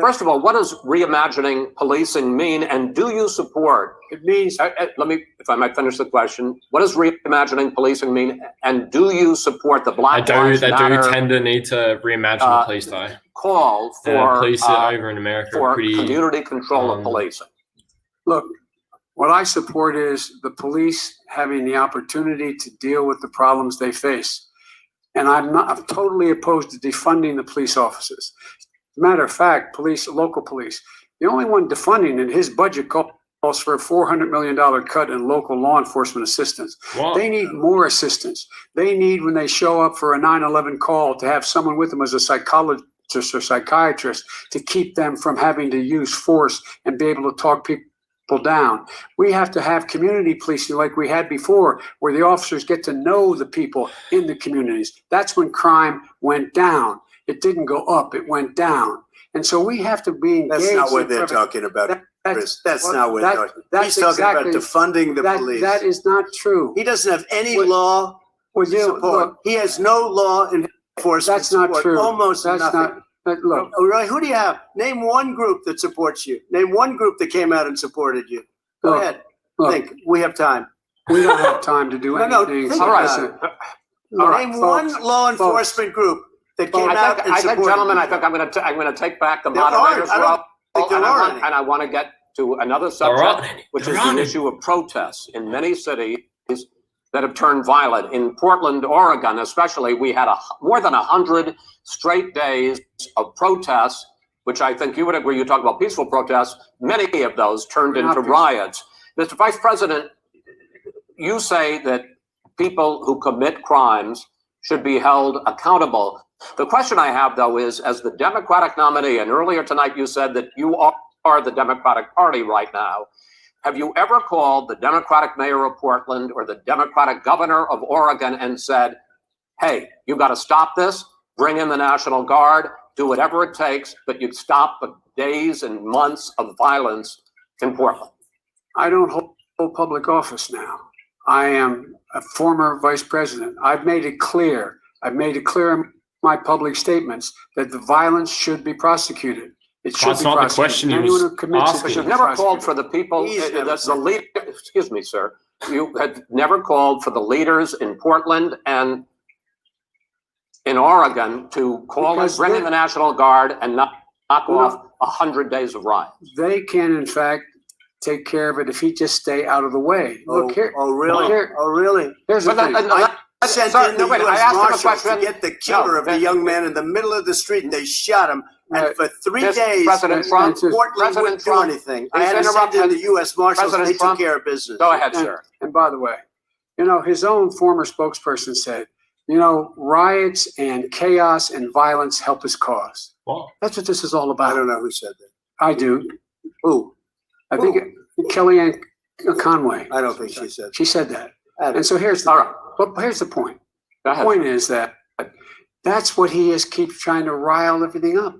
First of all, what does reimagining policing mean, and do you support? It means, let me, if I might finish the question. What does reimagining policing mean, and do you support the Black Lives Matter? I do tend to need to reimagine the police, though. Call for police over in America for community control of policing. Look, what I support is the police having the opportunity to deal with the problems they face, and I'm totally opposed to defunding the police officers. Matter of fact, local police, the only one defunding in his budget calls for a $400 million cut in local law enforcement assistance. Wow. They need more assistance. They need, when they show up for a 9/11 call, to have someone with them as a psychologist or psychiatrist to keep them from having to use force and be able to talk people down. We have to have community policing like we had before, where the officers get to know the people in the communities. That's when crime went down. It didn't go up, it went down. And so we have to be engaged. That's not what they're talking about, Chris. That's not what they're talking about. He's talking about defunding the police. That is not true. He doesn't have any law support. Look, he has no law enforcement that's not support. true. Almost that's nothing. Look. Right, who do you have? Name one group that supports you. Name one group that came out and supported you. Go ahead. Think. We have time. We don't have time to do anything. Think Name one law enforcement group that came out and supported. I think, gentlemen, I'm going to take back the moderator's role, and I want to get to another subject, which is the issue of protests in many cities that have turned violent. In Portland, Oregon, especially, we had more than 100 straight days of protests, which I think you would agree. You talk about peaceful protests. Many of those turned into riots. Mr. Vice President, you say that people who commit crimes should be held accountable. The question I have, though, is, as the Democratic nominee, and earlier tonight you said that you are the Democratic Party right now, have you ever called the Democratic mayor of Portland or the Democratic governor of Oregon and said, hey, you got to stop this, bring in the National Guard, do whatever it takes, but you'd stop the days and months of violence in Portland? I don't hold public office now. I am a former vice president. I've made it clear in my public statements that the violence should be prosecuted. It should be prosecuted. That's not the question you was asking. But you've never called for the people, excuse me, sir. You had never called for the leaders in Portland and in Oregon to bring in the National Guard and knock off 100 days of riots. They can, in fact, take care of it if he just stay out of the way. Look here. Oh, really? Really? Here's the thing. I sent in the U.S. Marshals to get the killer of the young man in the middle of the street, and they shot him. And for 3 days, President Trump Portland wouldn't do anything. I had to send in the U.S. Marshals, and they took care of business. Go ahead, sir. And by the way, his own former spokesperson said, riots and chaos and violence help his cause. Wow. That's what this is all about. I don't know who said that. I do. Who? I think Kellyanne Conway. I don't think she said. She said that. I don't- And so here's the, All right. but here's the point. Go The ahead. point is that that's what he is, keeps trying to rile everything up.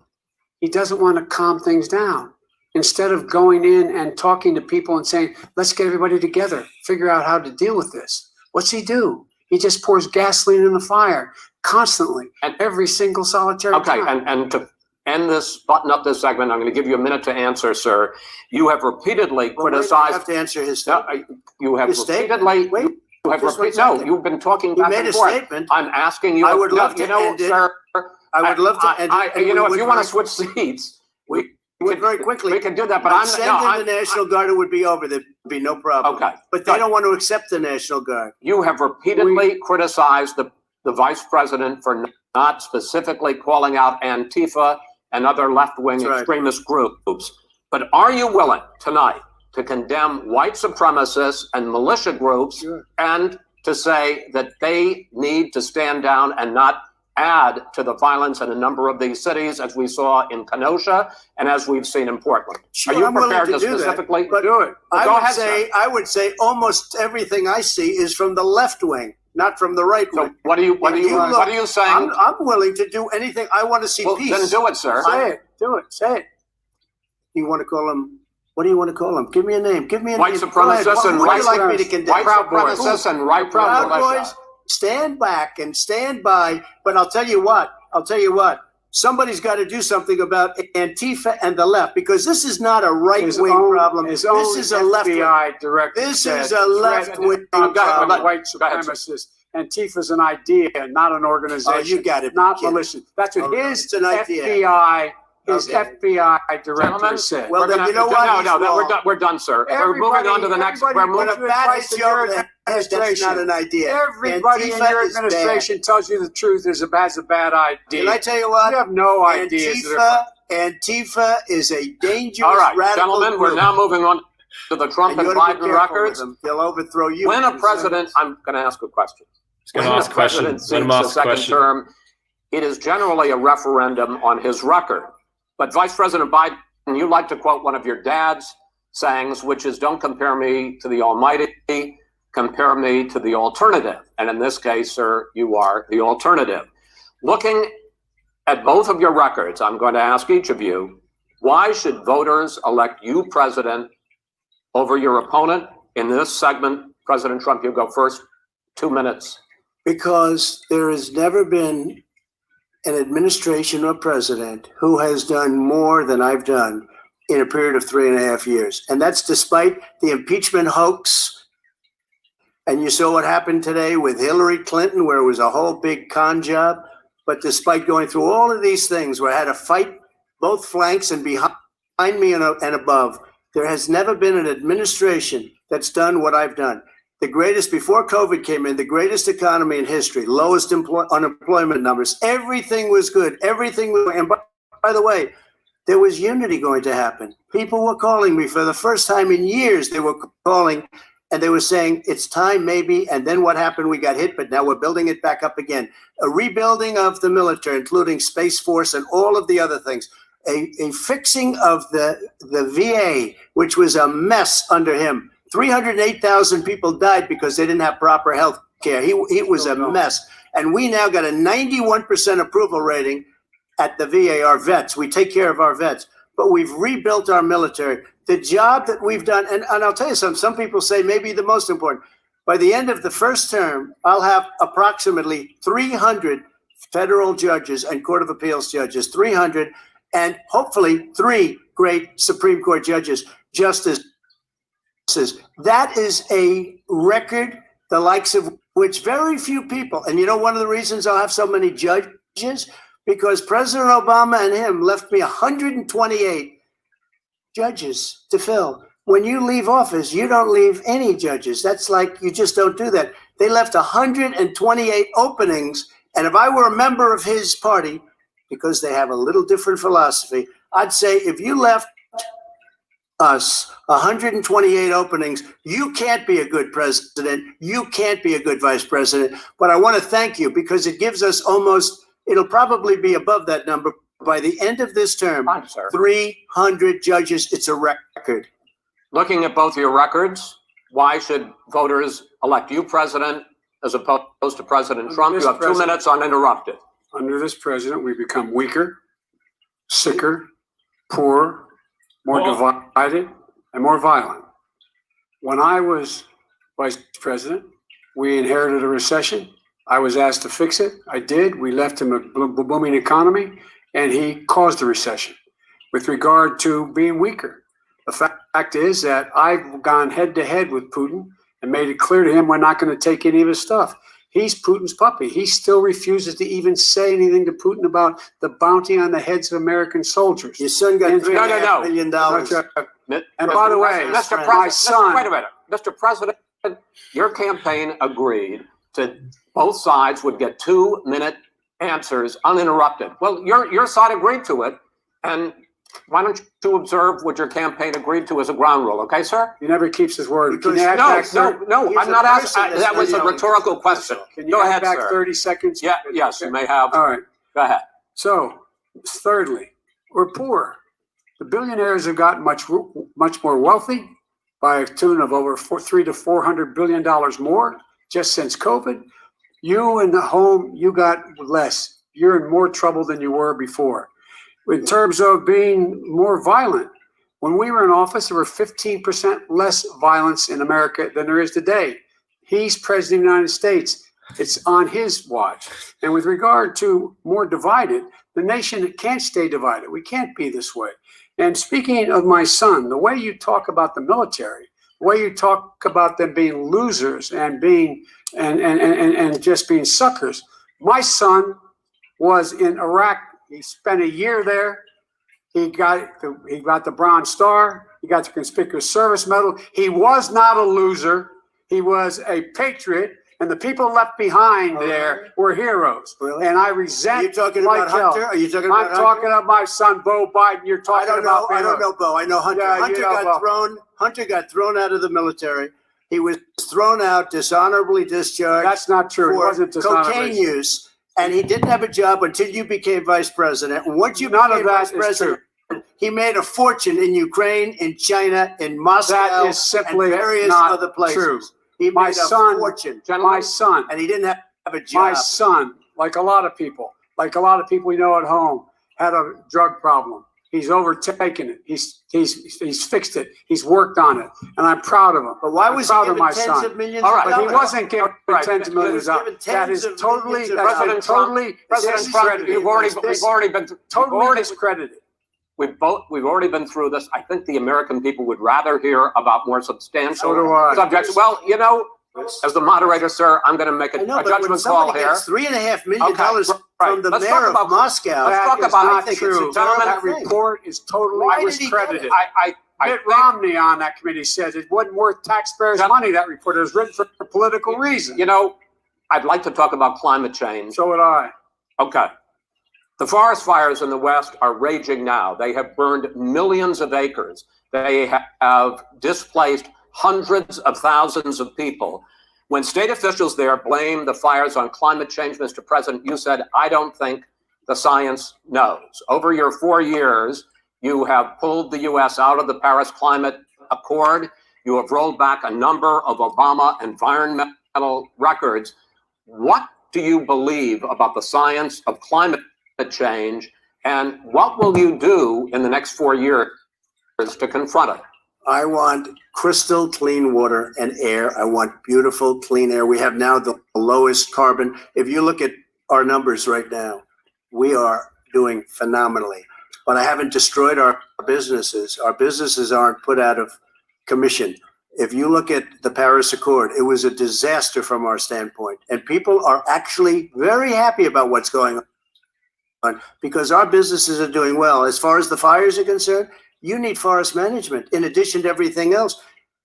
He doesn't want to calm things down. Instead of going in and talking to people and saying, let's get everybody together, figure out how to deal with this. What's he do? He just pours gasoline in the fire constantly, And- every single solitary Okay, time. and to end this, button up this segment, I'm going to give you a minute to answer, sir. You have repeatedly Well, wait, I criticized. have to answer his No, statement. you have His statement. repeatedly. Wait, You have just one repeated. No, second. you've been talking He back made and a forth. statement. I'm asking you. I would no, love to you know, end it. sir. I would love to end it. and You know, we if would you want to very- switch seats, we would very quickly. we can do that. But But I'm sending no, the National Guard, it would be over. There'd be no problem. Okay. But they don't want to accept the National Guard. You have repeatedly criticized the vice president for not specifically calling out Antifa and other left-wing That's right. extremist groups. But are you willing tonight to condemn white supremacists and militia groups Sure. and to say that they need to stand down and not add to the violence in a number of these cities, as we saw in Kenosha and as we've seen in Portland? Sure, Are you I'm willing prepared to to do that, specifically but do it? I Go would ahead, say, sir. I would say almost everything I see is from the left wing, not from the right So wing. what are you If you look, what are you saying? I'm willing to do anything. I want to see Well, peace. then do it, sir. Say it, do it, say it. You want to call him? What do you want to call him? Give me a name. Give me a White name. Go ahead. supremacists What and would white you like me to condemn? White supremacists and right Proud militia. Boys, stand back and stand by. But I'll tell you what. Somebody's got to do something about Antifa and the left, because this is not a right-wing problem. His This own is a left-wing. FBI director This said, is a left-wing problem. white Go ahead, supremacists. Antifa's an idea, not an organization. Oh, you got it. Not Kid. militia. That's what Oh, his it's an idea. His Okay. FBI director Gentlemen, said. Well, We're then gonna- you know what? No, He's no, we're wrong. done. We're done, sir. We're moving on to the next. We're Everybody When moving. a bad advice is in your your that's not administration. an idea. Everybody in Antifa your is bad. administration tells you the truth is a bad idea. Can I tell you what? You have no ideas. Antifa is a dangerous All right, radical gentlemen, we're group. now moving on to the Trump And and you ought to be Biden careful with records. them. They'll overthrow you. When a in president, seconds. I'm going to ask a question. Just going to When ask a a question. president Let him seeks a ask a second question. term, it is generally a referendum on his record. But Vice President Biden, you like to quote one of your dad's sayings, which is, don't compare me to the almighty, compare me to the alternative. And in this case, sir, you are the alternative. Looking at both of your records, I'm going to ask each of you, why should voters elect you president over your opponent? In this segment, President Trump, you go first. 2 minutes. Because there has never been an administration or president who has done more than I've done in a period of 3.5 years. And that's despite the impeachment hoax. And you saw what happened today with Hillary Clinton, where it was a whole big con job. But despite going through all of these things, where I had to fight both flanks and behind me and above, there has never been an administration that's done what I've done. The greatest, before COVID came in, the greatest economy in history, lowest unemployment numbers. Everything was good. Everything was, and by the way, there was unity going to happen. People were calling me for the first time in years. They were calling and they were saying, it's time maybe. And then what happened? We got hit, but now we're building it back up again. A rebuilding of the military, including Space Force and all of the other things. A fixing of the VA, which was a mess under him. 308,000 people died because they didn't have proper health care. It was a mess. And we now got a 91% approval rating at the VA, our vets. We take care of our vets. But we've rebuilt our military. The job that we've done, and I'll tell you something, some people say maybe the most important. By the end of the first term, I'll have approximately 300 federal judges and Court of Appeals judges, 300, and hopefully 3 great Supreme Court judges, justices. That is a record, the likes of which very few people, and you know one of the reasons I'll have so many judges, because President Obama and him left me 128 judges to fill. When you leave office, you don't leave any judges. That's like, you just don't do that. They left 128 openings, and if I were a member of his party, because they have a little different philosophy, I'd say if you left us 128 openings, you can't be a good president. You can't be a good vice president. But I want to thank you because it gives us almost, it'll probably be above that number, by the end of this term, Fine, sir. 300 judges. It's a record. Looking at both your records, why should voters elect you president as opposed to President Trump? You have 2 minutes uninterrupted. Under this president, we've become weaker, sicker, poorer, more divided, and more violent. When I was vice president, we inherited a recession. I was asked to fix it. I did. We left him a booming economy, and he caused the recession. With regard to being weaker, the fact is that I've gone head to head with Putin and made it clear to him we're not going to take any of his stuff. He's Putin's puppy. He still refuses to even say anything to Putin about the bounty on the heads of American soldiers. Your son got $3.5 million. And by the way, Mr. my son. Wait a minute. Mr. President, your campaign agreed to both sides would get 2-minute answers uninterrupted. Well, your side agreed to it. And why don't you observe what your campaign agreed to as a ground rule, okay, sir? He never keeps his word. Can you No, add back no, I'm not asking. That was a rhetorical question. Can you Go add ahead, back sir. 30 seconds? Yeah, yes, you may have. All right. Go ahead. So, thirdly, we're poor. The billionaires have gotten much more wealthy by a tune of over $300 to $400 billion more just since COVID. You in the home, you got less. You're in more trouble than you were before. In terms of being more violent, when we were in office, there were 15% less violence in America than there is today. He's president of the United States. It's on his watch. And with regard to more divided, the nation can't stay divided. We can't be this way. And speaking of my son, the way you talk about the military, the way you talk about them being losers and being and just being suckers. My son was in Iraq. He spent a year there. He got the Bronze Star. He got the Conspicuous Service Medal. He was not a loser. He was a patriot. And the people left behind there were heroes. Really? And I resent. Are you talking like about Hunter? Are you talking about I'm talking about my son, Bo Biden. You're talking about. I don't know, Bo. I know Hunter. Yeah, Hunter got thrown out of the military. He was thrown out, dishonorably discharged. That's not true. It For wasn't dishonorably. cocaine use, and he didn't have a job until you became vice president. And once you None of became that vice is president, he made a fortune in Ukraine, in China, in Moscow, That is simply and various not other places. true. He My made son- a fortune, My son, and he didn't have a job. my son, like a lot of people you know at home, had a drug problem. He's overtaken it. He's fixed it. He's worked on it, and I'm proud of him. But why was he proud of given my tens son. of millions All right, of But he dollars? wasn't given Right. tens of millions of He was dollars. given That is tens of totally, millions of that is dollars. totally, President Trump, we've already been totally discredited. we've already been through this. I think the American people would rather hear about more substantial So do I. subjects. Well, you know, as the moderator, sir, I'm going to make a I know, but when judgment call somebody here. gets $3.5 million Okay, from the Let's mayor talk of about- Moscow, let's talk That is about- not I think it's a true. gentlemen, That thing. report is totally Why did he get discredited. it? I Mitt Romney on that committee says it wasn't worth taxpayers' money. That report was written for political reasons. you know, I'd like to talk about climate change. So would I. Okay. The forest fires in the West are raging now. They have burned millions of acres. They have displaced hundreds of thousands of people. When state officials there blame the fires on climate change, Mr. President, you said, I don't think the science knows. Over your 4 years, you have pulled the U.S. out of the Paris Climate Accord. You have rolled back a number of Obama environmental records. What do you believe about the science of climate change, and what will you do in the next 4 years to confront it? I want crystal clean water and air. I want beautiful clean air. We have now the lowest carbon. If you look at our numbers right now, we are doing phenomenally. But I haven't destroyed our businesses. Our businesses aren't put out of commission. If you look at the Paris Accord, it was a disaster from our standpoint. And people are actually very happy about what's going on because our businesses are doing well. As far as the fires are concerned, you need forest management in addition to everything else.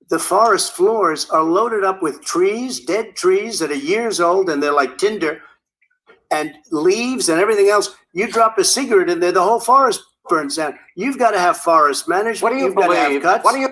The forest floors are loaded up with trees, dead trees that are years old, and they're like tinder, and leaves and everything else. You drop a cigarette in there, the whole forest burns down. You've got to have forest management. What do you You've got to have believe? cuts. What do you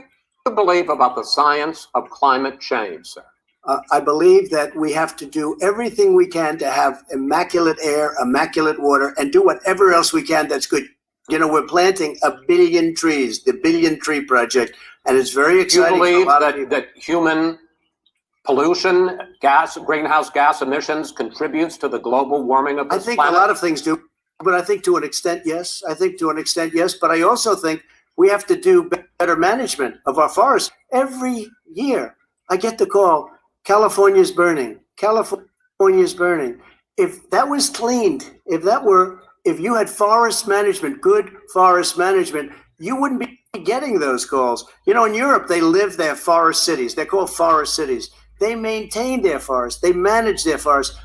believe about the science of climate change, sir? I believe that we have to do everything we can to have immaculate air, immaculate water, and do whatever else we can that's good. You know, we're planting 1 billion trees, the Billion Tree Project, and it's very Do you exciting. believe that human pollution, greenhouse gas emissions contributes to the global warming of I this think planet? a lot of things do, but I think to an extent, yes. I think to an extent, yes. But I also think we have to do better management of our forests. Every year, I get the call, California's burning. California's burning. If that was cleaned, if you had forest management, good forest management, you wouldn't be getting those calls. You know, in Europe, they live their forest cities. They're called forest cities. They maintain their forests. They manage their forests.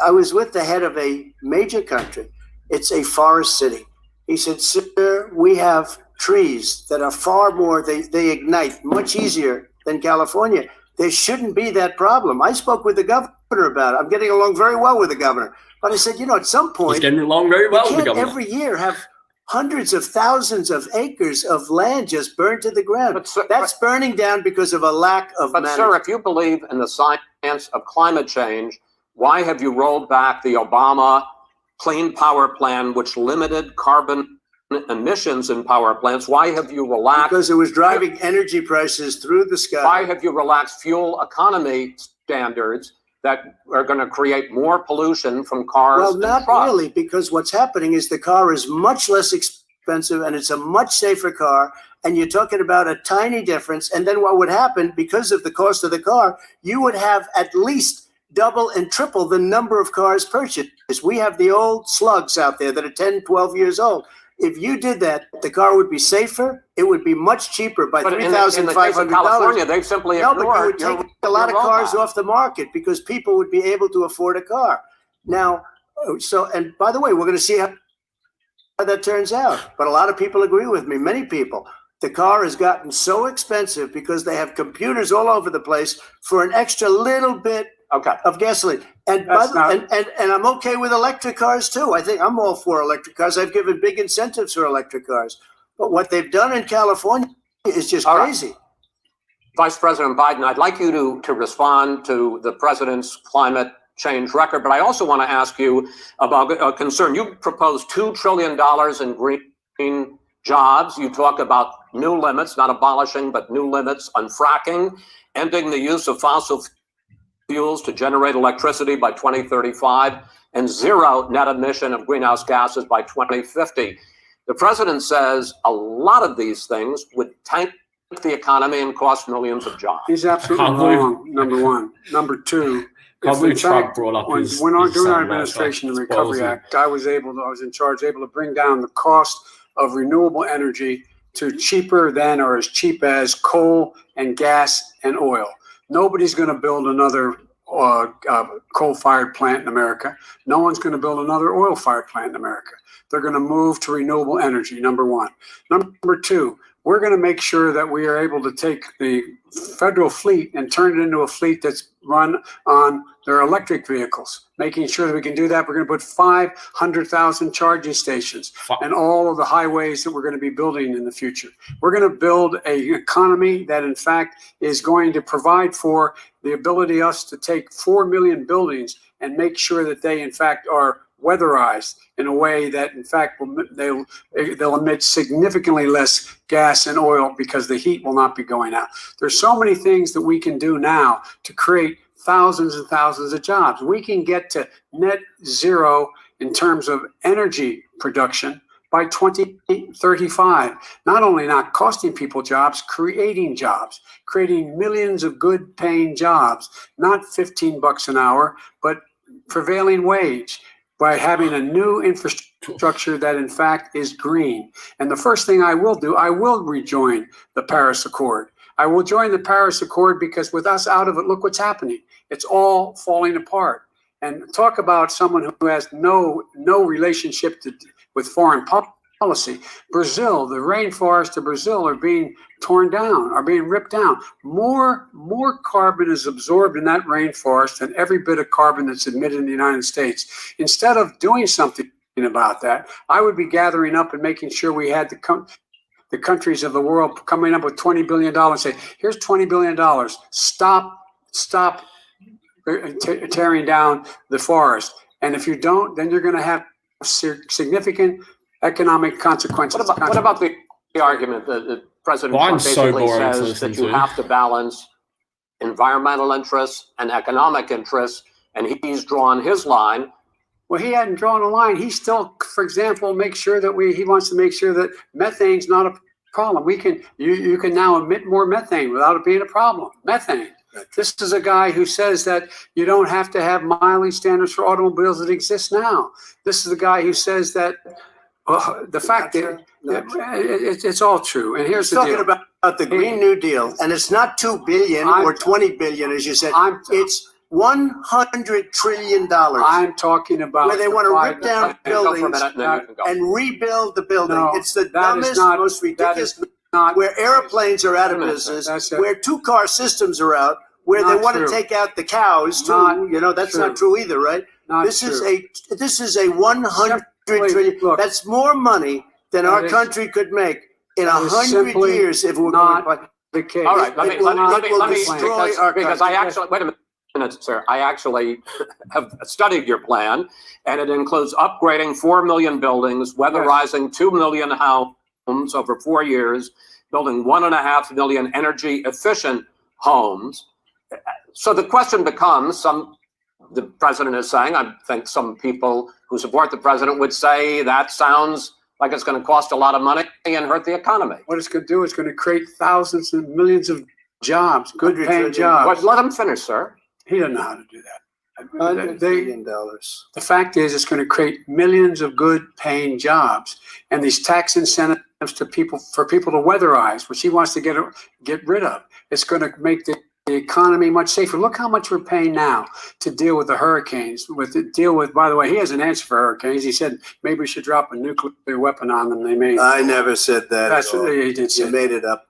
I was with the head of a major country. It's a forest city. He said, sir, we have trees that are far more, they ignite much easier than California. There shouldn't be that problem. I spoke with the governor about it. I'm getting along very well with the governor. But I said, you know, at some point, He's getting along very well you with the can't government. every year have hundreds of thousands of acres of land just burned to the ground. But, sir, That's burning down because of a lack of But management. sir, if you believe in the science of climate change, why have you rolled back the Obama Clean Power Plan, which limited carbon emissions in power plants? Why have you relaxed? Because it was driving energy prices through the sky. Why have you relaxed fuel economy standards that are going to create more pollution from cars Well, and not trucks? really, because what's happening is the car is much less expensive and it's a much safer car. And you're talking about a tiny difference. And then what would happen, because of the cost of the car, you would have at least double and triple the number of cars purchased. We have the old slugs out there that are 10, 12 years old. If you did that, the car would be safer. It would be much cheaper by But in the case of $3,500. California, they've simply No, but you ignored would take a lot of your cars rollback. off the market because people would be able to afford a car. Now, and by the way, we're going to see how that turns out. But a lot of people agree with me, many people. The car has gotten so expensive because they have computers all over the place for an extra little bit Okay. of gasoline. And and I'm okay with electric cars too. I think I'm all for electric cars. I've given big incentives for electric cars. But what they've done in California is just All right. crazy. Vice President Biden, I'd like you to respond to the president's climate change record, but I also want to ask you about a concern. You proposed $2 trillion in green jobs. You talk about new limits, not abolishing, but new limits on fracking, ending the use of fossil fuels to generate electricity by 2035, and zero net emission of greenhouse gases by 2050. The president says a lot of these things would tank the economy and cost millions of jobs. He's absolutely Can't believe- wrong, number one. Number two, Can't if believe in Trump fact, brought up when his during our salary administration, the lifestyle. Recovery Ballsy. Act, I was in charge, able to bring down the cost of renewable energy to cheaper than or as cheap as coal and gas and oil. Nobody's going to build another coal-fired plant in America. No one's going to build another oil-fired plant in America. They're going to move to renewable energy, number one. Number two, we're going to make sure that we are able to take the federal fleet and turn it into a fleet that's run on their electric vehicles. Making sure that we can do that, we're going to put 500,000 charging stations and all of the highways that we're going to be building in the future. We're going to build an economy that, in fact, is going to provide for the ability us to take 4 million buildings and make sure that they, in fact, are weatherized in a way that, in fact, they'll emit significantly less gas and oil because the heat will not be going out. There's so many things that we can do now to create thousands and thousands of jobs. We can get to net zero in terms of energy production by 2035. Not only not costing people jobs, creating millions of good paying jobs, not $15 an hour, but prevailing wage, by having a new infrastructure that in fact is green. And the first thing I will do, I will rejoin the Paris Accord. I will join the Paris Accord because with us out of it, look what's happening. It's all falling apart. And talk about someone who has no relationship with foreign policy. Brazil, the rainforests of Brazil are being torn down, are being ripped down. More carbon is absorbed in that rainforest than every bit of carbon that's emitted in the United States. Instead of doing something about that, I would be gathering up and making sure we had the countries of the world coming up with $20 billion and say, here's $20 billion. Stop stop tearing down the forest. And if you don't, then you're going to have significant economic consequences. What about the argument that the President Trump Mine's so basically boring to says listen that you to. have to balance environmental interests and economic interests, and he's drawn his line? Well, he hadn't drawn a line. He still, for example, he wants to make sure that methane's not a problem. You can now emit more methane without it being a problem. Methane. This is a guy who says that you don't have to have mileage standards for automobiles that exist now. This is a guy who says that the fact that it's all true. And here's the talking deal. about the Green New Deal, and it's not 2 billion or 20 billion, as you said. It's $100 trillion. I'm talking about where they want to rip down buildings and rebuild the building. No, it's the that is dumbest, not- most ridiculous. that is not- Where airplanes are out of Wait a minute. business, That's where two-car systems are out, where Not they want true. to take out the cows too. Not That's true. not true either, right? Not This true. is a 100 Simply, trillion. look, That's more money than our that is- country could make in that is 100 simply years if we're not going by. the case. All right, let me destroy our because I country. actually, wait a minute, sir. I actually have studied your plan, and it includes upgrading 4 million buildings, weatherizing 2 million homes over 4 years, building 1.5 million energy efficient homes. So the question becomes, the president is saying, I think some people who support the president would say that sounds like it's going to cost a lot of money and hurt the economy. What it's going to do is going to create thousands and millions of jobs, good paying jobs. But let him finish, sir. He doesn't know how to do that. $100 billion. The fact is, it's going to create millions of good paying jobs, and these tax incentives for people to weatherize, which he wants to get rid of. It's going to make the economy much safer. Look how much we're paying now to deal with the hurricanes. By the way, he has an answer for hurricanes. He said maybe we should drop a nuclear weapon on them. They may. I never said that. That's at all. what he did say. You made it up.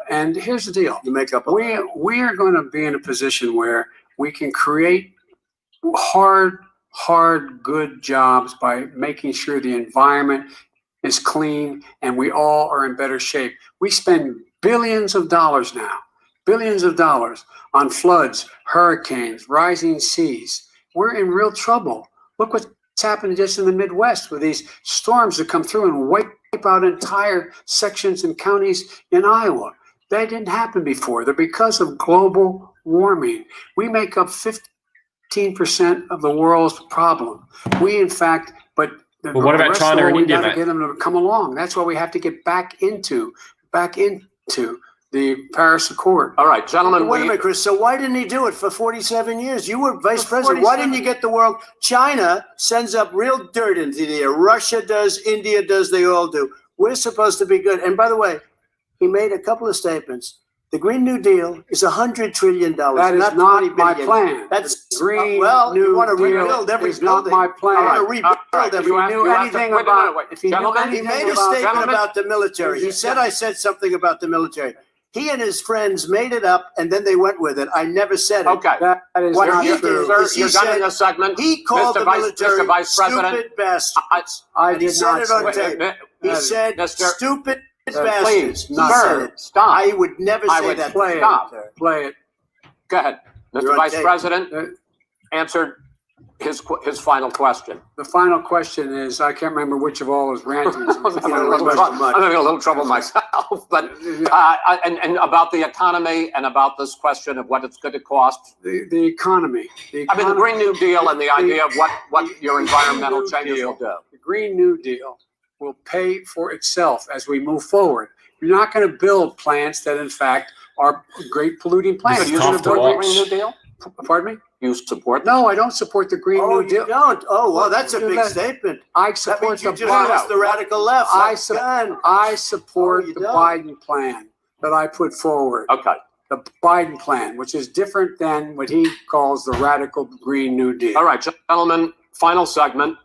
And here's the deal. You make up. We are going to be in a position where we can create hard, good jobs by making sure the environment is clean and we all are in better shape. We spend billions of dollars now, on floods, hurricanes, rising seas. We're in real trouble. Look what's happening just in the Midwest with these storms that come through and wipe out entire sections and counties in Iowa. That didn't happen before. They're because of global warming. We make up 15% of the world's problem. We, in fact, but what about China and India, We got to mate? get them to come along. That's why we have to get back into the Paris Accord. All right, gentlemen. Wait a minute, Chris. So why didn't he do it for 47 years? You were vice For president. Why 47 didn't you get the world? China sends up real dirt into the air. Russia does. India does. They all do. We're supposed to be good. And by the way, he made a couple of statements. The Green New Deal is $100 trillion. That is not not 20 my billion. plan. That's The Green well. New You want to Deal rebuild every is not building. my plan. I want to All rebuild right, every. you have knew to- anything wait a about- minute, wait. if he knew Gentlemen, He anything made a about- statement Gentlemen. about the military. He said I said something about the military. He and his friends made it up, and then they went with it. I never said it. Okay. That is What not he Sir, true. did is he you're done in said this segment. he called Mr. the Vice- military Mr. Vice President, stupid bastards. I And he did said not it on say tape. He said Mr. stupid Please, bastards. He said sir, it. stop. I would never I say would that. play Stop. it. Play it. Go ahead. You're Mr. on Vice tape. President answered his final question. The final question is, I can't remember which of all his rantings. I'm having a little trouble myself, but and about the economy and about this question of what it's going to cost. The economy. I mean, the Green New Deal and the idea of what your environmental New changes Deal. will do. The Green New Deal will pay for itself as we move forward. You're not going to build plants that, in fact, are great polluting plants. It's You tough to support the watch. Green New Deal? Pardon me? You support? No, I don't support the Green Oh, New Deal. you don't? Oh, well, that's a big That- statement. I That support means you the just Biden. lost the radical left. I That's su- done. I support Oh, you the don't? Biden plan that I put forward. Okay. The Biden plan, which is different than what he calls the radical Green New Deal. All right, gentlemen, final segment,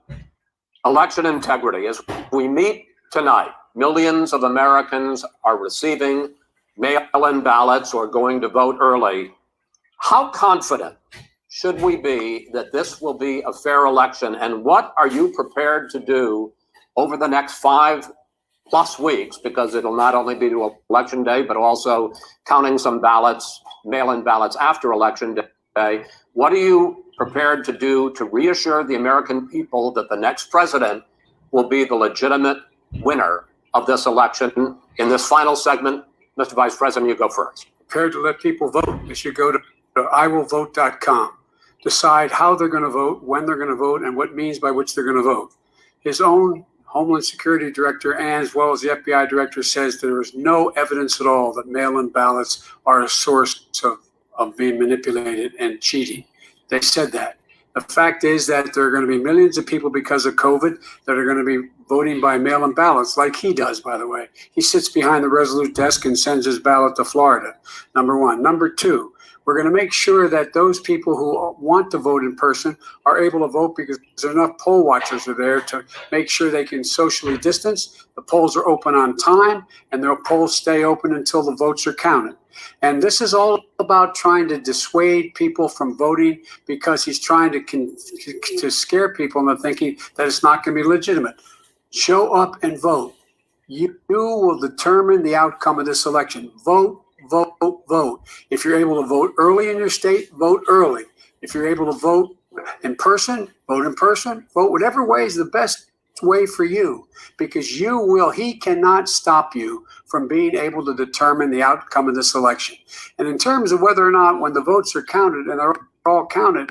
election integrity. As we meet tonight, millions of Americans are receiving mail-in ballots or going to vote early. How confident should we be that this will be a fair election? And what are you prepared to do over the next 5 plus weeks, because it'll not only be to election day, but also counting some ballots, mail-in ballots after election day. What are you prepared to do to reassure the American people that the next president will be the legitimate winner of this election? In this final segment, Mr. Vice President, you go first. Prepared to let people vote. They should go to iwillvote.com. Decide how they're going to vote, when they're going to vote, and what means by which they're going to vote. His own Homeland Security Director, and as well as the FBI Director, says there is no evidence at all that mail-in ballots are a source of being manipulated and cheating. They said that. The fact is that there are going to be millions of people because of COVID that are going to be voting by mail-in ballots, like he does, by the way. He sits behind the Resolute desk and sends his ballot to Florida, number one. Number two, we're going to make sure that those people who want to vote in person are able to vote, because enough poll watchers are there to make sure they can socially distance. The polls are open on time, and their polls stay open until the votes are counted. And this is all about trying to dissuade people from voting, because he's trying to scare people into thinking that it's not going to be legitimate. Show up and vote. You will determine the outcome of this election. Vote, vote, vote. If you're able to vote early in your state, vote early. If you're able to vote in person, vote in person. Vote whatever way is the best way for you, because he cannot stop you from being able to determine the outcome of this election. And in terms of whether or not, when the votes are counted and they're all counted,